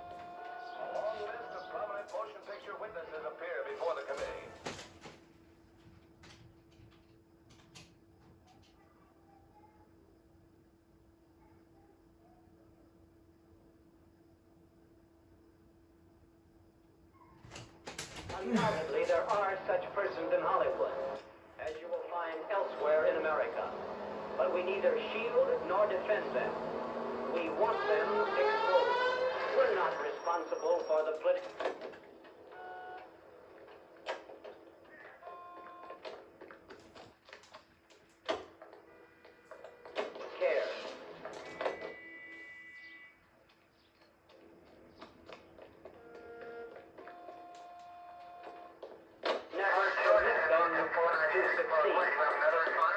A long list of prominent motion picture witnesses appear before the committee. Undoubtedly, there are such persons in Hollywood, as you will find elsewhere in America. But we neither shield nor defend them. We want them exposed. We're not responsible for the political... care.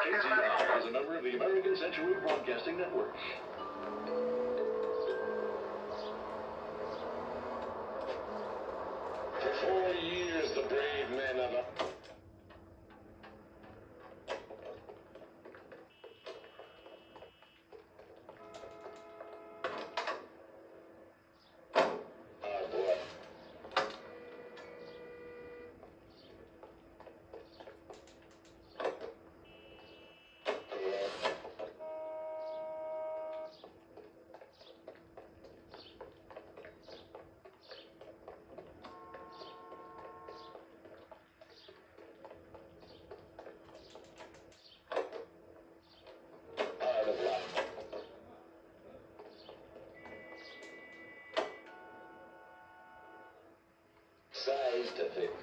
KZR is a member of the American Century Broadcasting Network. For 4 years, the brave men of... Size to fit.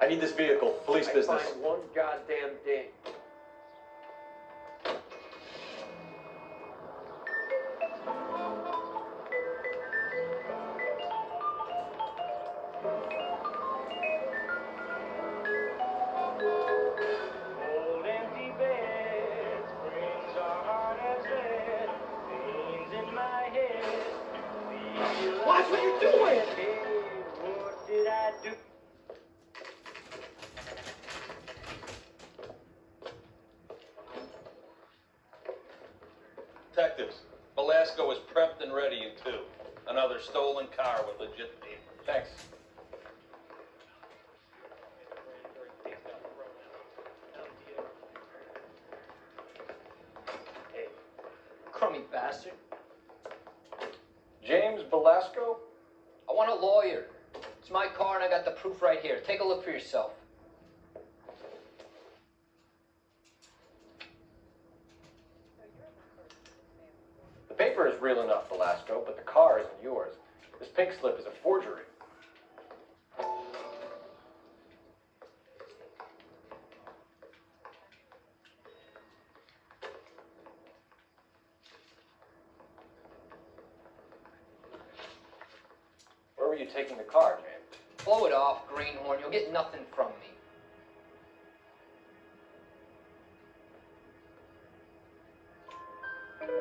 I need this vehicle. Police business. Find one goddamn thing. Old empty bed springs are hard as lead. Things in my head. Watch what you're doing! What did I do? Detectives, Velasco is prepped and ready in 2. Another stolen car with legit paper. Thanks. Hey, crummy bastard. James Velasco? I want a lawyer. It's my car and I got the proof right here. Take a look for yourself. The paper is real enough, Velasco, but the car isn't yours. This pink slip is a forgery. Where were you taking the car, James? Blow it off, greenhorn. You'll get nothing from me.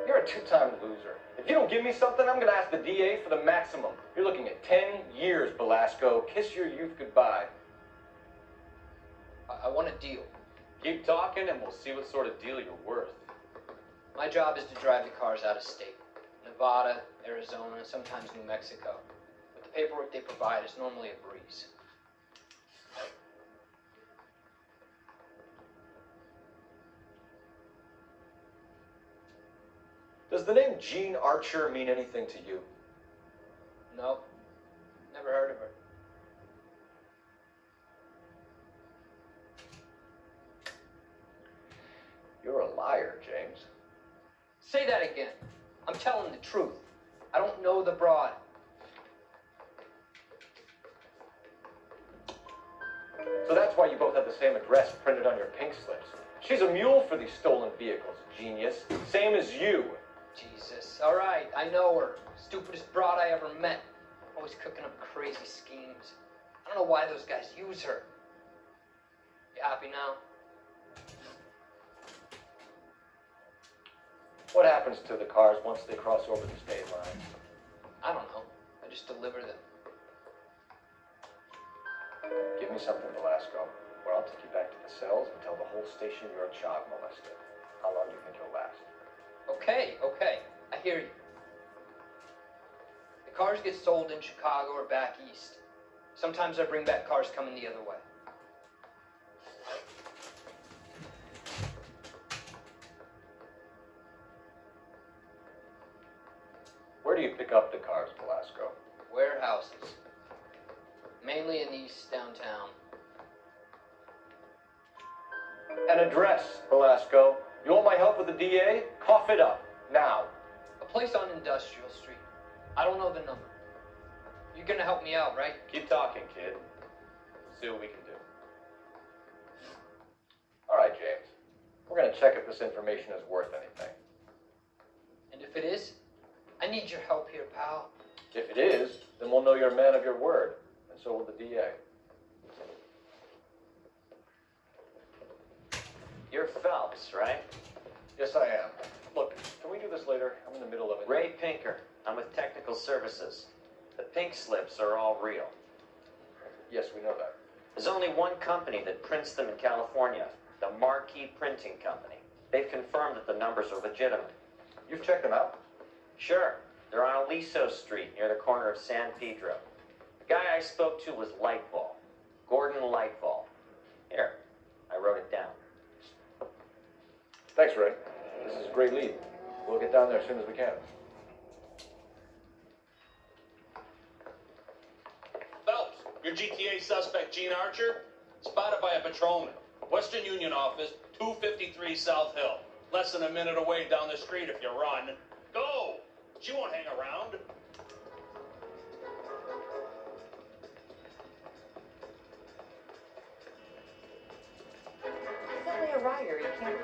You're a two-time loser. If you don't give me something, I'm gonna ask the DA for the maximum. You're looking at 10 years, Velasco. Kiss your youth goodbye. I want a deal. Keep talking and we'll see what sort of deal you're worth. My job is to drive the cars out of state. Nevada, Arizona, sometimes New Mexico. But the paperwork they provide is normally a breeze. Does the name Jean Archer mean anything to you? No, never heard of her. You're a liar, James. Say that again. I'm telling the truth. I don't know the broad. So that's why you both have the same address printed on your pink slips. She's a mule for these stolen vehicles, genius. Same as you. Jesus. All right, I know her. Stupidest broad I ever met. Always cooking up crazy schemes. I don't know why those guys use her. You happy now? What happens to the cars once they cross over the state line? I don't know. I just deliver them. Give me something, Velasco, or I'll take you back to the cells and tell the whole station you're a child molester. How long do you think you'll last? Okay. I hear you. The cars get sold in Chicago or back east. Sometimes I bring back cars coming the other way. Where do you pick up the cars, Velasco? Warehouses. Mainly in the east downtown. An address, Velasco. You want my help with the DA? Cough it up, now. A place on Industrial Street. I don't know the number. You're gonna help me out, right? Keep talking, kid. See what we can do. All right, James. We're gonna check if this information is worth anything. And if it is, I need your help here, pal. If it is, then we'll know you're a man of your word, and so will the DA. You're Phelps, right? Yes, I am. Look, can we do this later? I'm in the middle of it. Ray Pinker. I'm with Technical Services. The pink slips are all real. Yes, we know that. There's only one company that prints them in California, the Marquee Printing Company. They've confirmed that the numbers are legitimate. You've checked them out? Sure. They're on Aliso Street, near the corner of San Pedro. The guy I spoke to was Lightfall. Gordon Lightfall. Here, I wrote it down. Thanks, Ray. This is a great lead. We'll get down there as soon as we can. Phelps, your GTA suspect, Gene Archer, spotted by a patrolman. Western Union office, 253 South Hill. Less than a minute away down the street if you run. Go! She won't hang around. He's only a rider. He can't.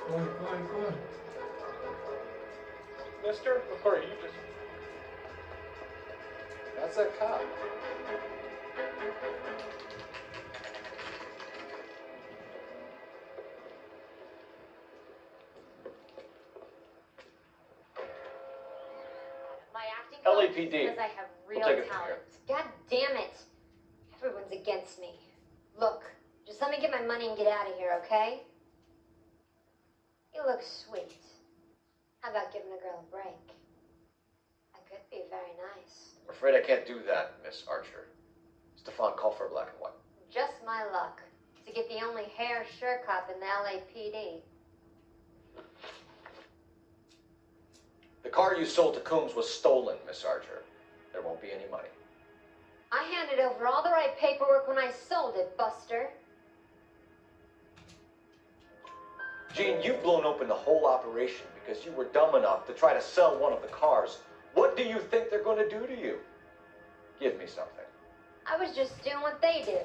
Go on. Mister, or you just... That's a cop. My acting coach LAPD. says I have real We'll take it from talent. God damn it. Everyone's against me. Look, just let me get my money and get out of here, okay? You look sweet. How about giving a girl a break? That could be very nice. I'm afraid I can't do that, Miss Archer. Stefan, call for a black and white. Just my luck. to get the only hair sure cop in the LAPD. The car you sold to Coombs was stolen, Miss Archer. There won't be any money. I handed over all the right paperwork when I sold it, Buster. Gene, you've blown open the whole operation because you were dumb enough to try to sell one of the cars. What do you think they're going to do to you? Give me something. I was just doing what they do.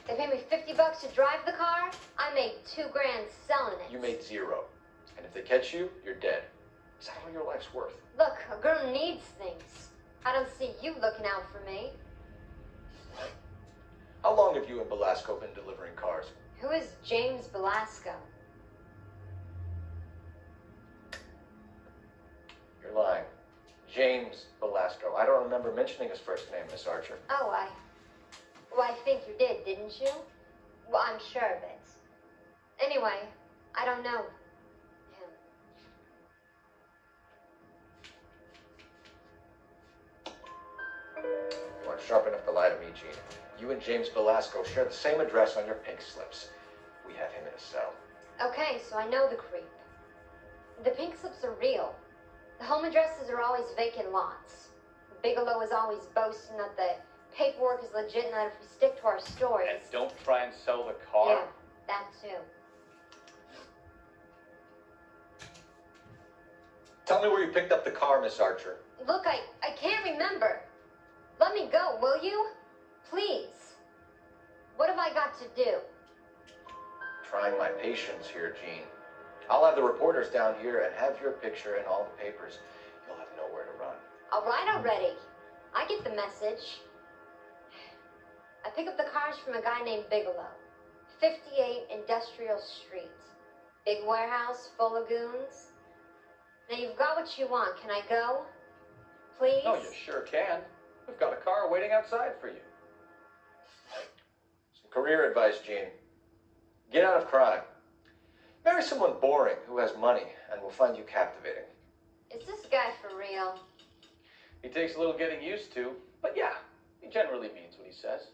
They paid me $50 to drive the car. I made $2 grand selling it. You made 0. And if they catch you, you're dead. Is that all your life's worth? Look, a girl needs things. I don't see you looking out for me. How long have you and Belasco been delivering cars? Who is James Belasco? You're lying. James Belasco. I don't remember mentioning his first name, Miss Archer. Oh, I think you did, didn't you? Well, I'm sure of it. Anyway, I don't know him. You aren't sharp enough to lie to me, Gene. You and James Belasco share the same address on your pink slips. We have him in a cell. Okay, so I know the creep. The pink slips are real. The home addresses are always vacant lots. Bigelow is always boasting that the paperwork is legit and that if we stick to our stories... And don't try and sell the car? Yeah, that too. Tell me where you picked up the car, Miss Archer. Look, I can't remember. Let me go, will you? Please. What have I got to do? Trying my patience here, Gene. I'll have the reporters down here and have your picture in all the papers. You'll have nowhere to run. All right already. I get the message. I pick up the cars from a guy named Bigelow. 58 Industrial Street. Big warehouse full of goons. Now you've got what you want. Can I go? Please? No, you sure can. We've got a car waiting outside for you. Some career advice, Gene. Get out of crime. Marry someone boring who has money and will find you captivating. Is this guy for real? He takes a little getting used to, but yeah, he generally means what he says.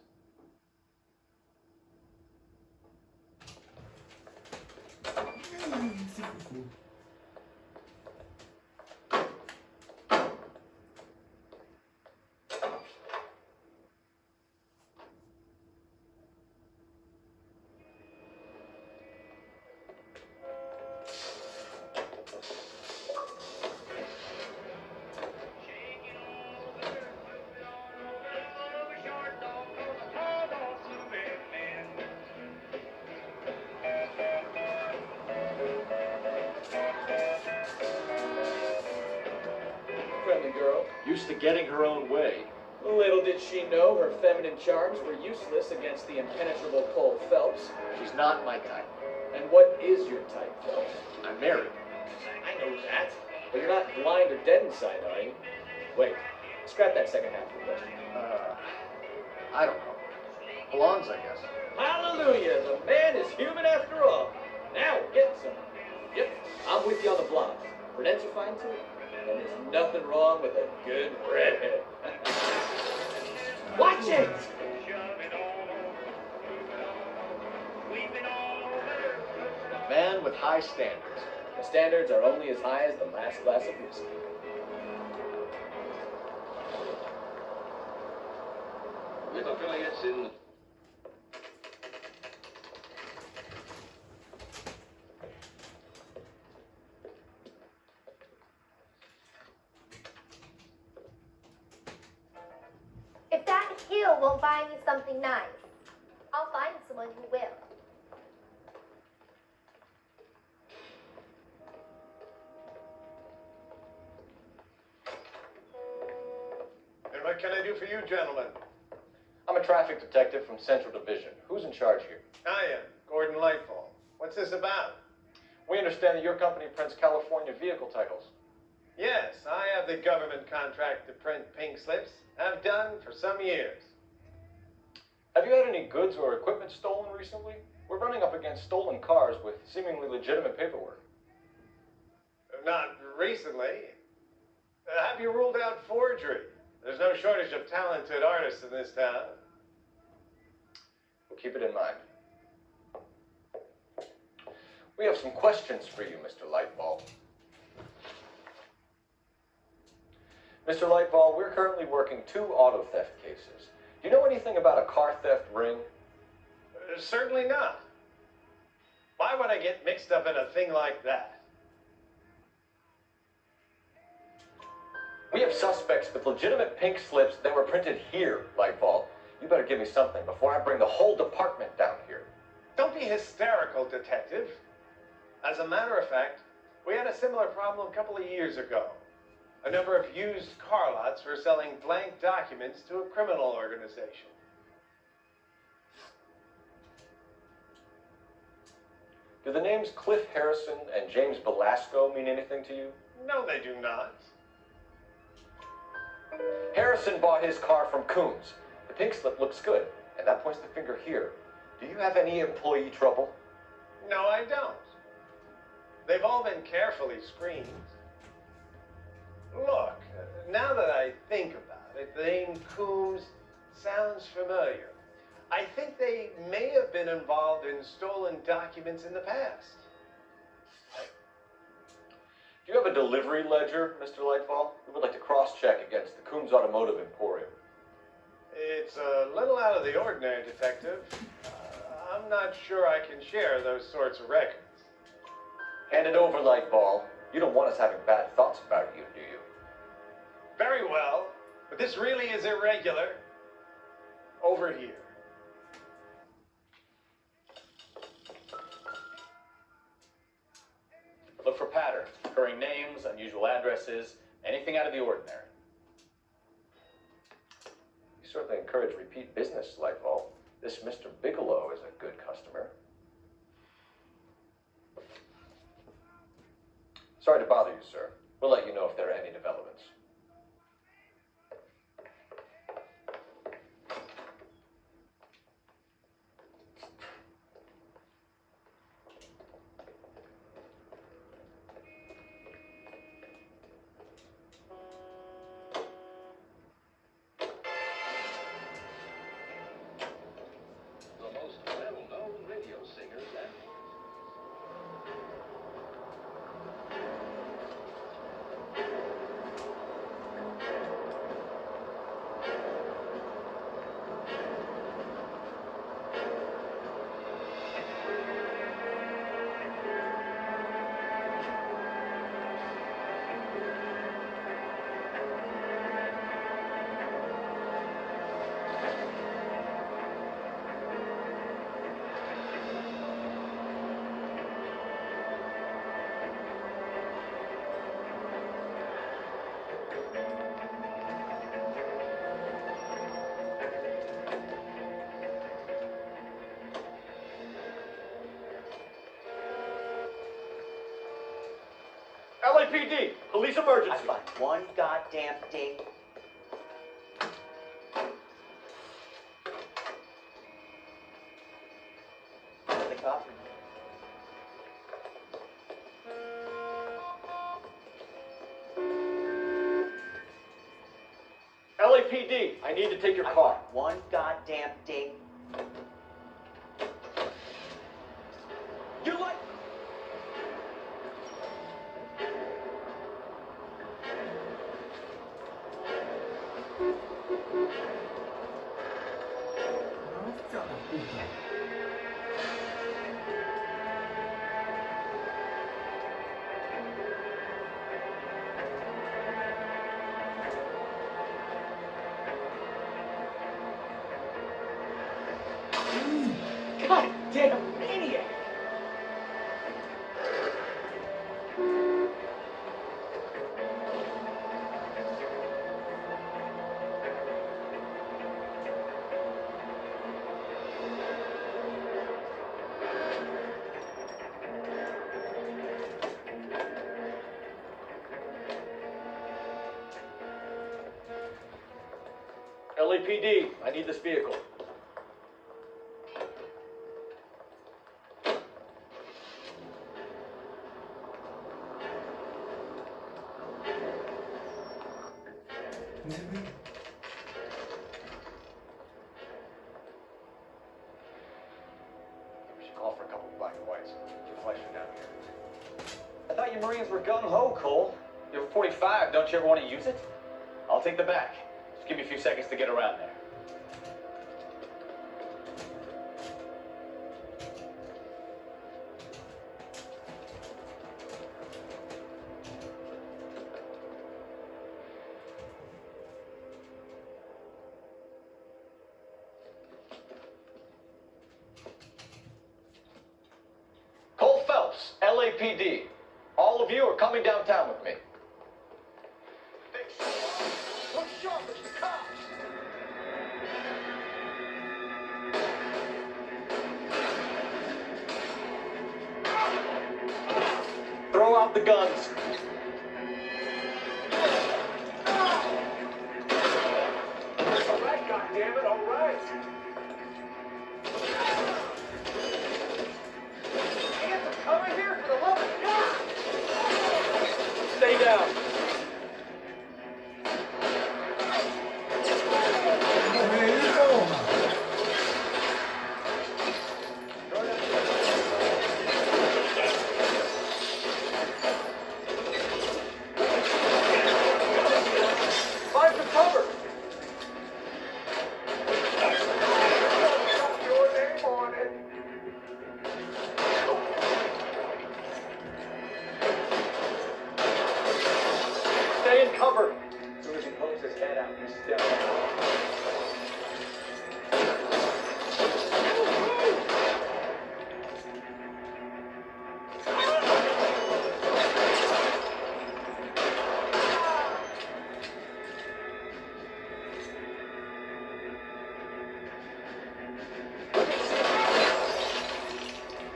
Friendly girl. Used to getting her own way. Little did she know her feminine charms were useless against the impenetrable Cole Phelps. She's not my type. And what is your type, Phelps? I'm married. I know that. But you're not blind or dead inside, are you? Wait, scrap that second half of the question. I don't know. Blondes, I guess. Hallelujah! The man is human after all. Now we're getting somewhere. Yep, I'm with you on the blondes. Brunettes are fine too. And there's nothing wrong with a good redhead. Watch it! A man with high standards. The standards are only as high as the last glass of whiskey. With affiliates in If that heel won't buy me something nice, I'll find someone who will. And what can I do for you, gentlemen? I'm a traffic detective from Central Division. Who's in charge here? I am, Gordon Lightfall. What's this about? We understand that your company prints California vehicle titles. Yes, I have the government contract to print pink slips. Have done for some years. Have you had any goods or equipment stolen recently? We're running up against stolen cars with seemingly legitimate paperwork. Not recently. Have you ruled out forgery? There's no shortage of talented artists in this town. We'll keep it in mind. We have some questions for you, Mr. Lightball. Mr. Lightball, we're currently working 2 auto theft cases. Do you know anything about a car theft ring? Certainly not. Why would I get mixed up in a thing like that? We have suspects with legitimate pink slips that were printed here, Lightball. You better give me something before I bring the whole department down here. Don't be hysterical, Detective. As a matter of fact, we had a similar problem a couple of years ago. A number of used car lots were selling blank documents to a criminal organization. Do the names Cliff Harrison and James Belasco mean anything to you? No, they do not. Harrison bought his car from Coombs. The pink slip looks good, and that points the finger here. Do you have any employee trouble? No, I don't. They've all been carefully screened. Look, now that I think about it, the name Coombs sounds familiar. I think they may have been involved in stolen documents in the past. Do you have a delivery ledger, Mr. Lightfall? We would like to cross-check against the Coombs Automotive Emporium. It's a little out of the ordinary, Detective. I'm not sure I can share those sorts of records. Hand it over, Lightball. You don't want us having bad thoughts about you, do you? Very well, but this really is irregular. Over here. Look for patterns, recurring names, unusual addresses, anything out of the ordinary. You certainly encourage repeat business, Lightball. This Mr. Bigelow is a good customer. Sorry to bother you, sir. We'll let you know if there are any developments. The most well-known radio singers and LAPD, police emergency. I find one goddamn thing. The cop. LAPD, I need to take your car. One goddamn thing. You like... Goddamn maniac! LAPD, I need this vehicle. We should call for a couple of black and whites. Keep flashing down. thought you Marines were gung-ho, Cole. You're 45, don't you ever want to use it? I'll take the back. Just give me a few seconds to get around there. Cole Phelps, LAPD. All of you are coming downtown with me. Look sharp, it's the cops! Throw out the guns. All right, goddammit, all right! Hands are coming here for the love of God! Stay down. Find some cover! Your name on it! Stay in cover. As soon as he pokes his head out, you step out.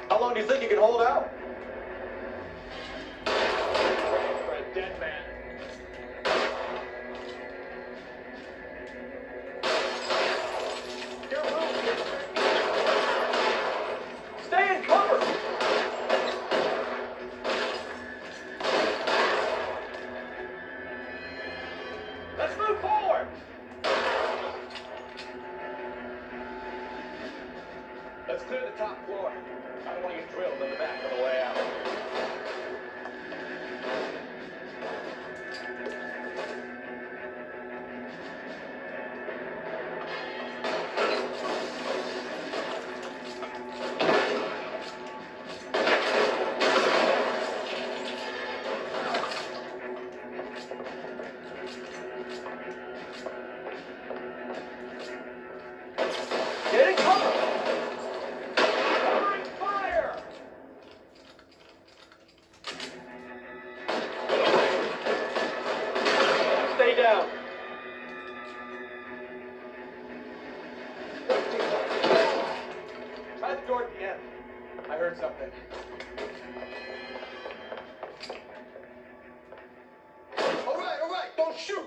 How long do you think you can hold out? For a dead man. You're moving. Stay in cover. Let's move forward. Let's clear the top floor. I don't want to get drilled in the back on the way out. Get in cover. Fire! Stay down. Try the door at the end. I heard something. All right, don't shoot!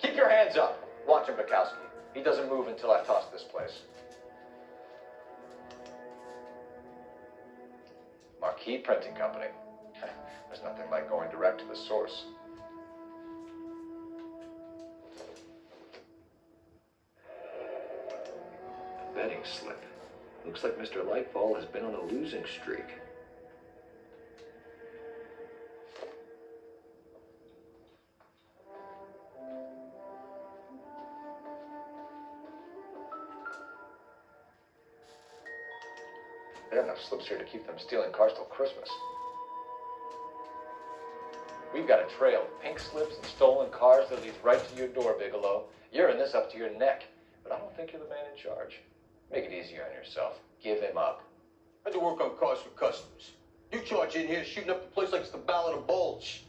Keep your hands up. Watch him, Bukowski. He doesn't move until I toss this place. Marquee Printing Company. There's nothing like going direct to the source. A betting slip. Looks like Mr. Lightfall has been on a losing streak. There are enough slips here to keep them stealing cars till Christmas. We've got a trail of pink slips and stolen cars that leads right to your door, Bigelow. You're in this up to your neck, but I don't think you're the man in charge. Make it easier on yourself. Give him up. I had to work on cars for customers. You charge in here shooting up the place like it's the Ballad of Bulge.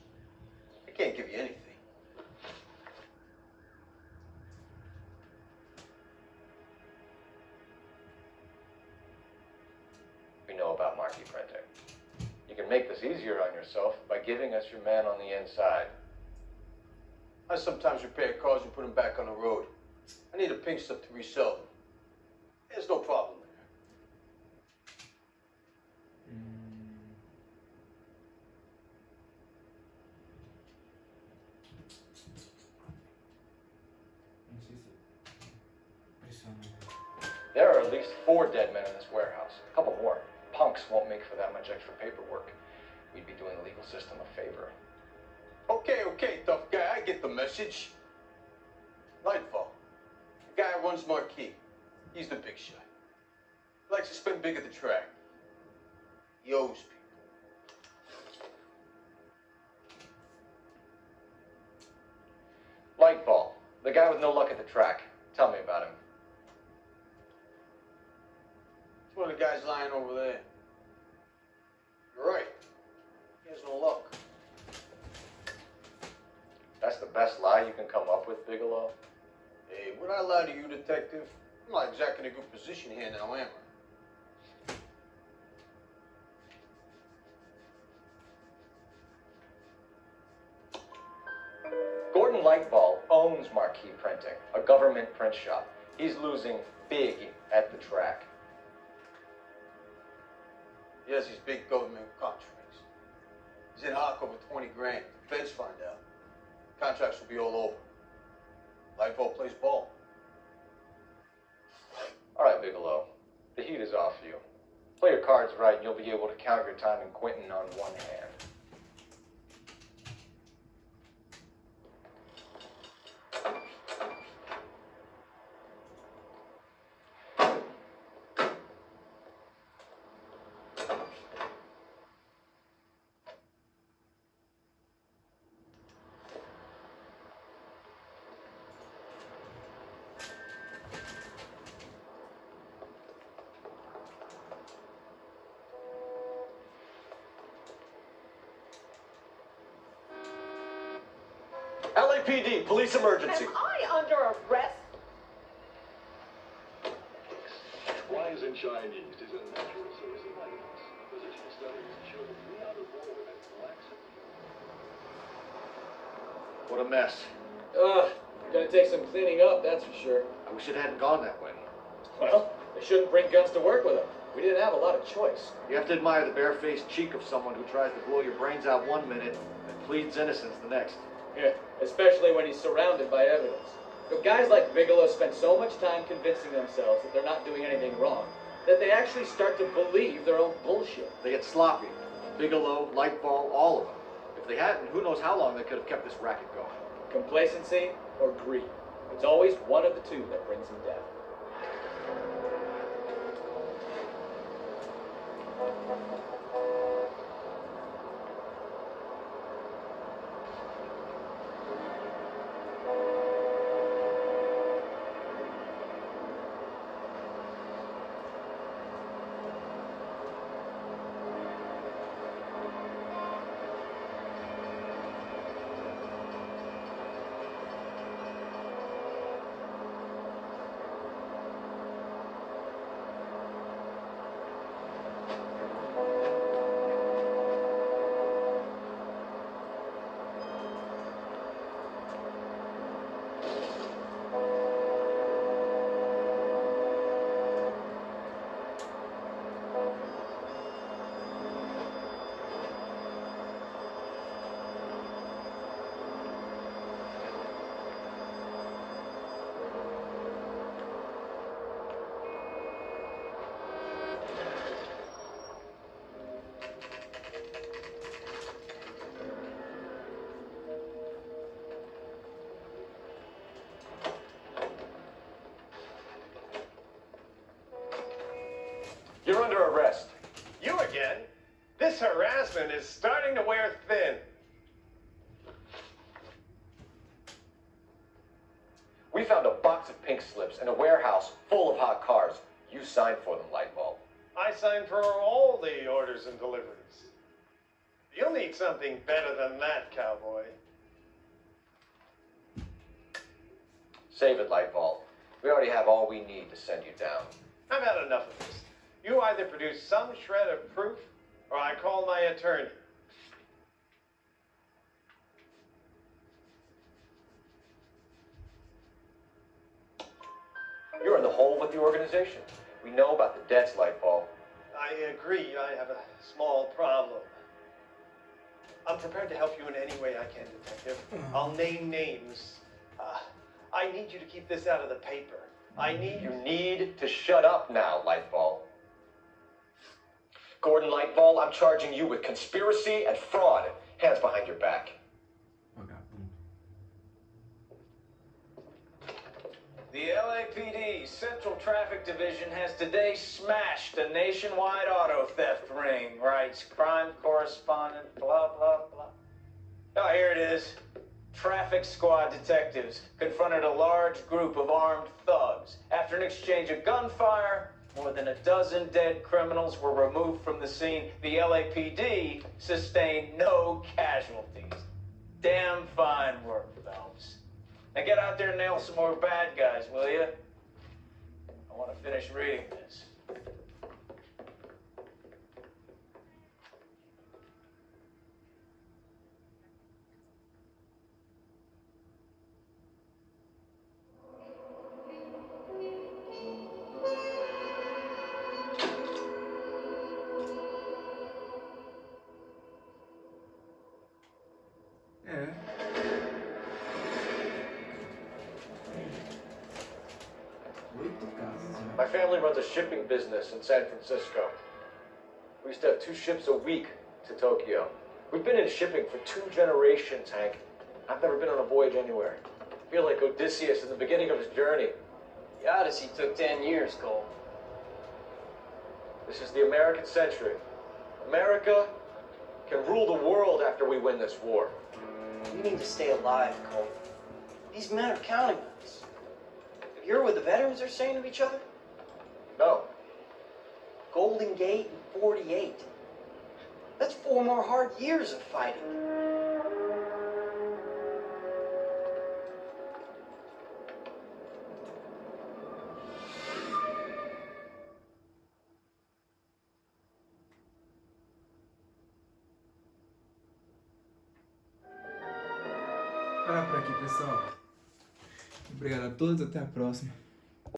I can't give you anything. We know about marquee printing. You can make this easier on yourself by giving us your man on the inside. I sometimes repair cars and put them back on the road. I need a pink slip to resell them. There's no problem there. There are at least 4 dead men in this warehouse. A couple more. Punks won't make for that much extra paperwork. We'd be doing the legal system a favor. Okay, tough guy, I get the message. Nightfall. The guy who runs Marquis. He's the big shot. He likes to spend big at the track. He owes people. Lightball, the guy with no luck at the track. Tell me about him. It's one of the guys lying over there. You're right. He has no luck. That's the best lie you can come up with, Bigelow? Hey, would I lie to you, detective? I'm not exactly in a good position here now, am I? Gordon Lightball owns Marquis Printing, a government print shop. He's losing big at the track. He has these big government contracts. He's in hock over 20 grand. The feds find out. Contracts will be all over. Lightball plays ball. All right, Bigelow. The heat is off you. Play your cards right and you'll be able to count your time in Quentin on one hand. LAPD, police emergency. Am I under arrest? Rising Chinese is a natural source of violence. Physician studies show that 3 out of 4 women lack What a mess. Gonna take some cleaning up, that's for sure. I wish it hadn't gone that way. Well, they shouldn't bring guns to work with them. We didn't have a lot of choice. You have to admire the barefaced cheek of someone who tries to blow your brains out one minute and pleads innocence the next. Yeah, especially when he's surrounded by evidence. But guys like Bigelow spend so much time convincing themselves that they're not doing anything wrong, that they actually start to believe their own bullshit. They get sloppy. Bigelow, Lightball, all of them. If they hadn't, who knows how long they could have kept this racket going. Complacency or greed. It's always one of the two that brings them down. You're under arrest. You again? This harassment is starting to wear thin. We found a box of pink slips in a warehouse full of hot cars. You signed for them, Lightball. I signed for all the orders and deliveries. You'll need something better than that, cowboy. Save it, Lightball. We already have all we need to send you down. I've had enough of this. You either produce some shred of proof, or I call my attorney. You're in the hole with the organization. We know about the debts, Lightball. I agree, I have a small problem. I'm prepared to help you in any way I can, Detective. I'll name names. I need you to keep this out of the paper. You need to shut up now, Lightball. Gordon Lightball, I'm charging you with conspiracy and fraud. Hands behind your back. The LAPD Central Traffic Division has today smashed a nationwide auto theft ring, writes crime correspondent, blah, blah, blah. Oh, here it is. Traffic squad detectives confronted a large group of armed thugs. After an exchange of gunfire, more than a dozen dead criminals were removed from the scene. The LAPD sustained no casualties. Damn fine work, Phelps. Now get out there and nail some more bad guys, will you? I want to finish reading this. My family runs a shipping business in San Francisco. We used to have 2 ships a week to Tokyo. We've been in shipping for 2 generations, Hank. I've never been on a voyage anywhere. I feel like Odysseus in the beginning of his journey. The Odyssey took 10 years, Cole. This is the American century. America can rule the world after we win this war. We need to stay alive, Cole. These men are counting on us. Have you heard what the veterans are saying to each other? No. Golden Gate in 48. That's 4 more hard years of fighting. Parar por aqui, pessoal. Obrigado a todos, até a próxima.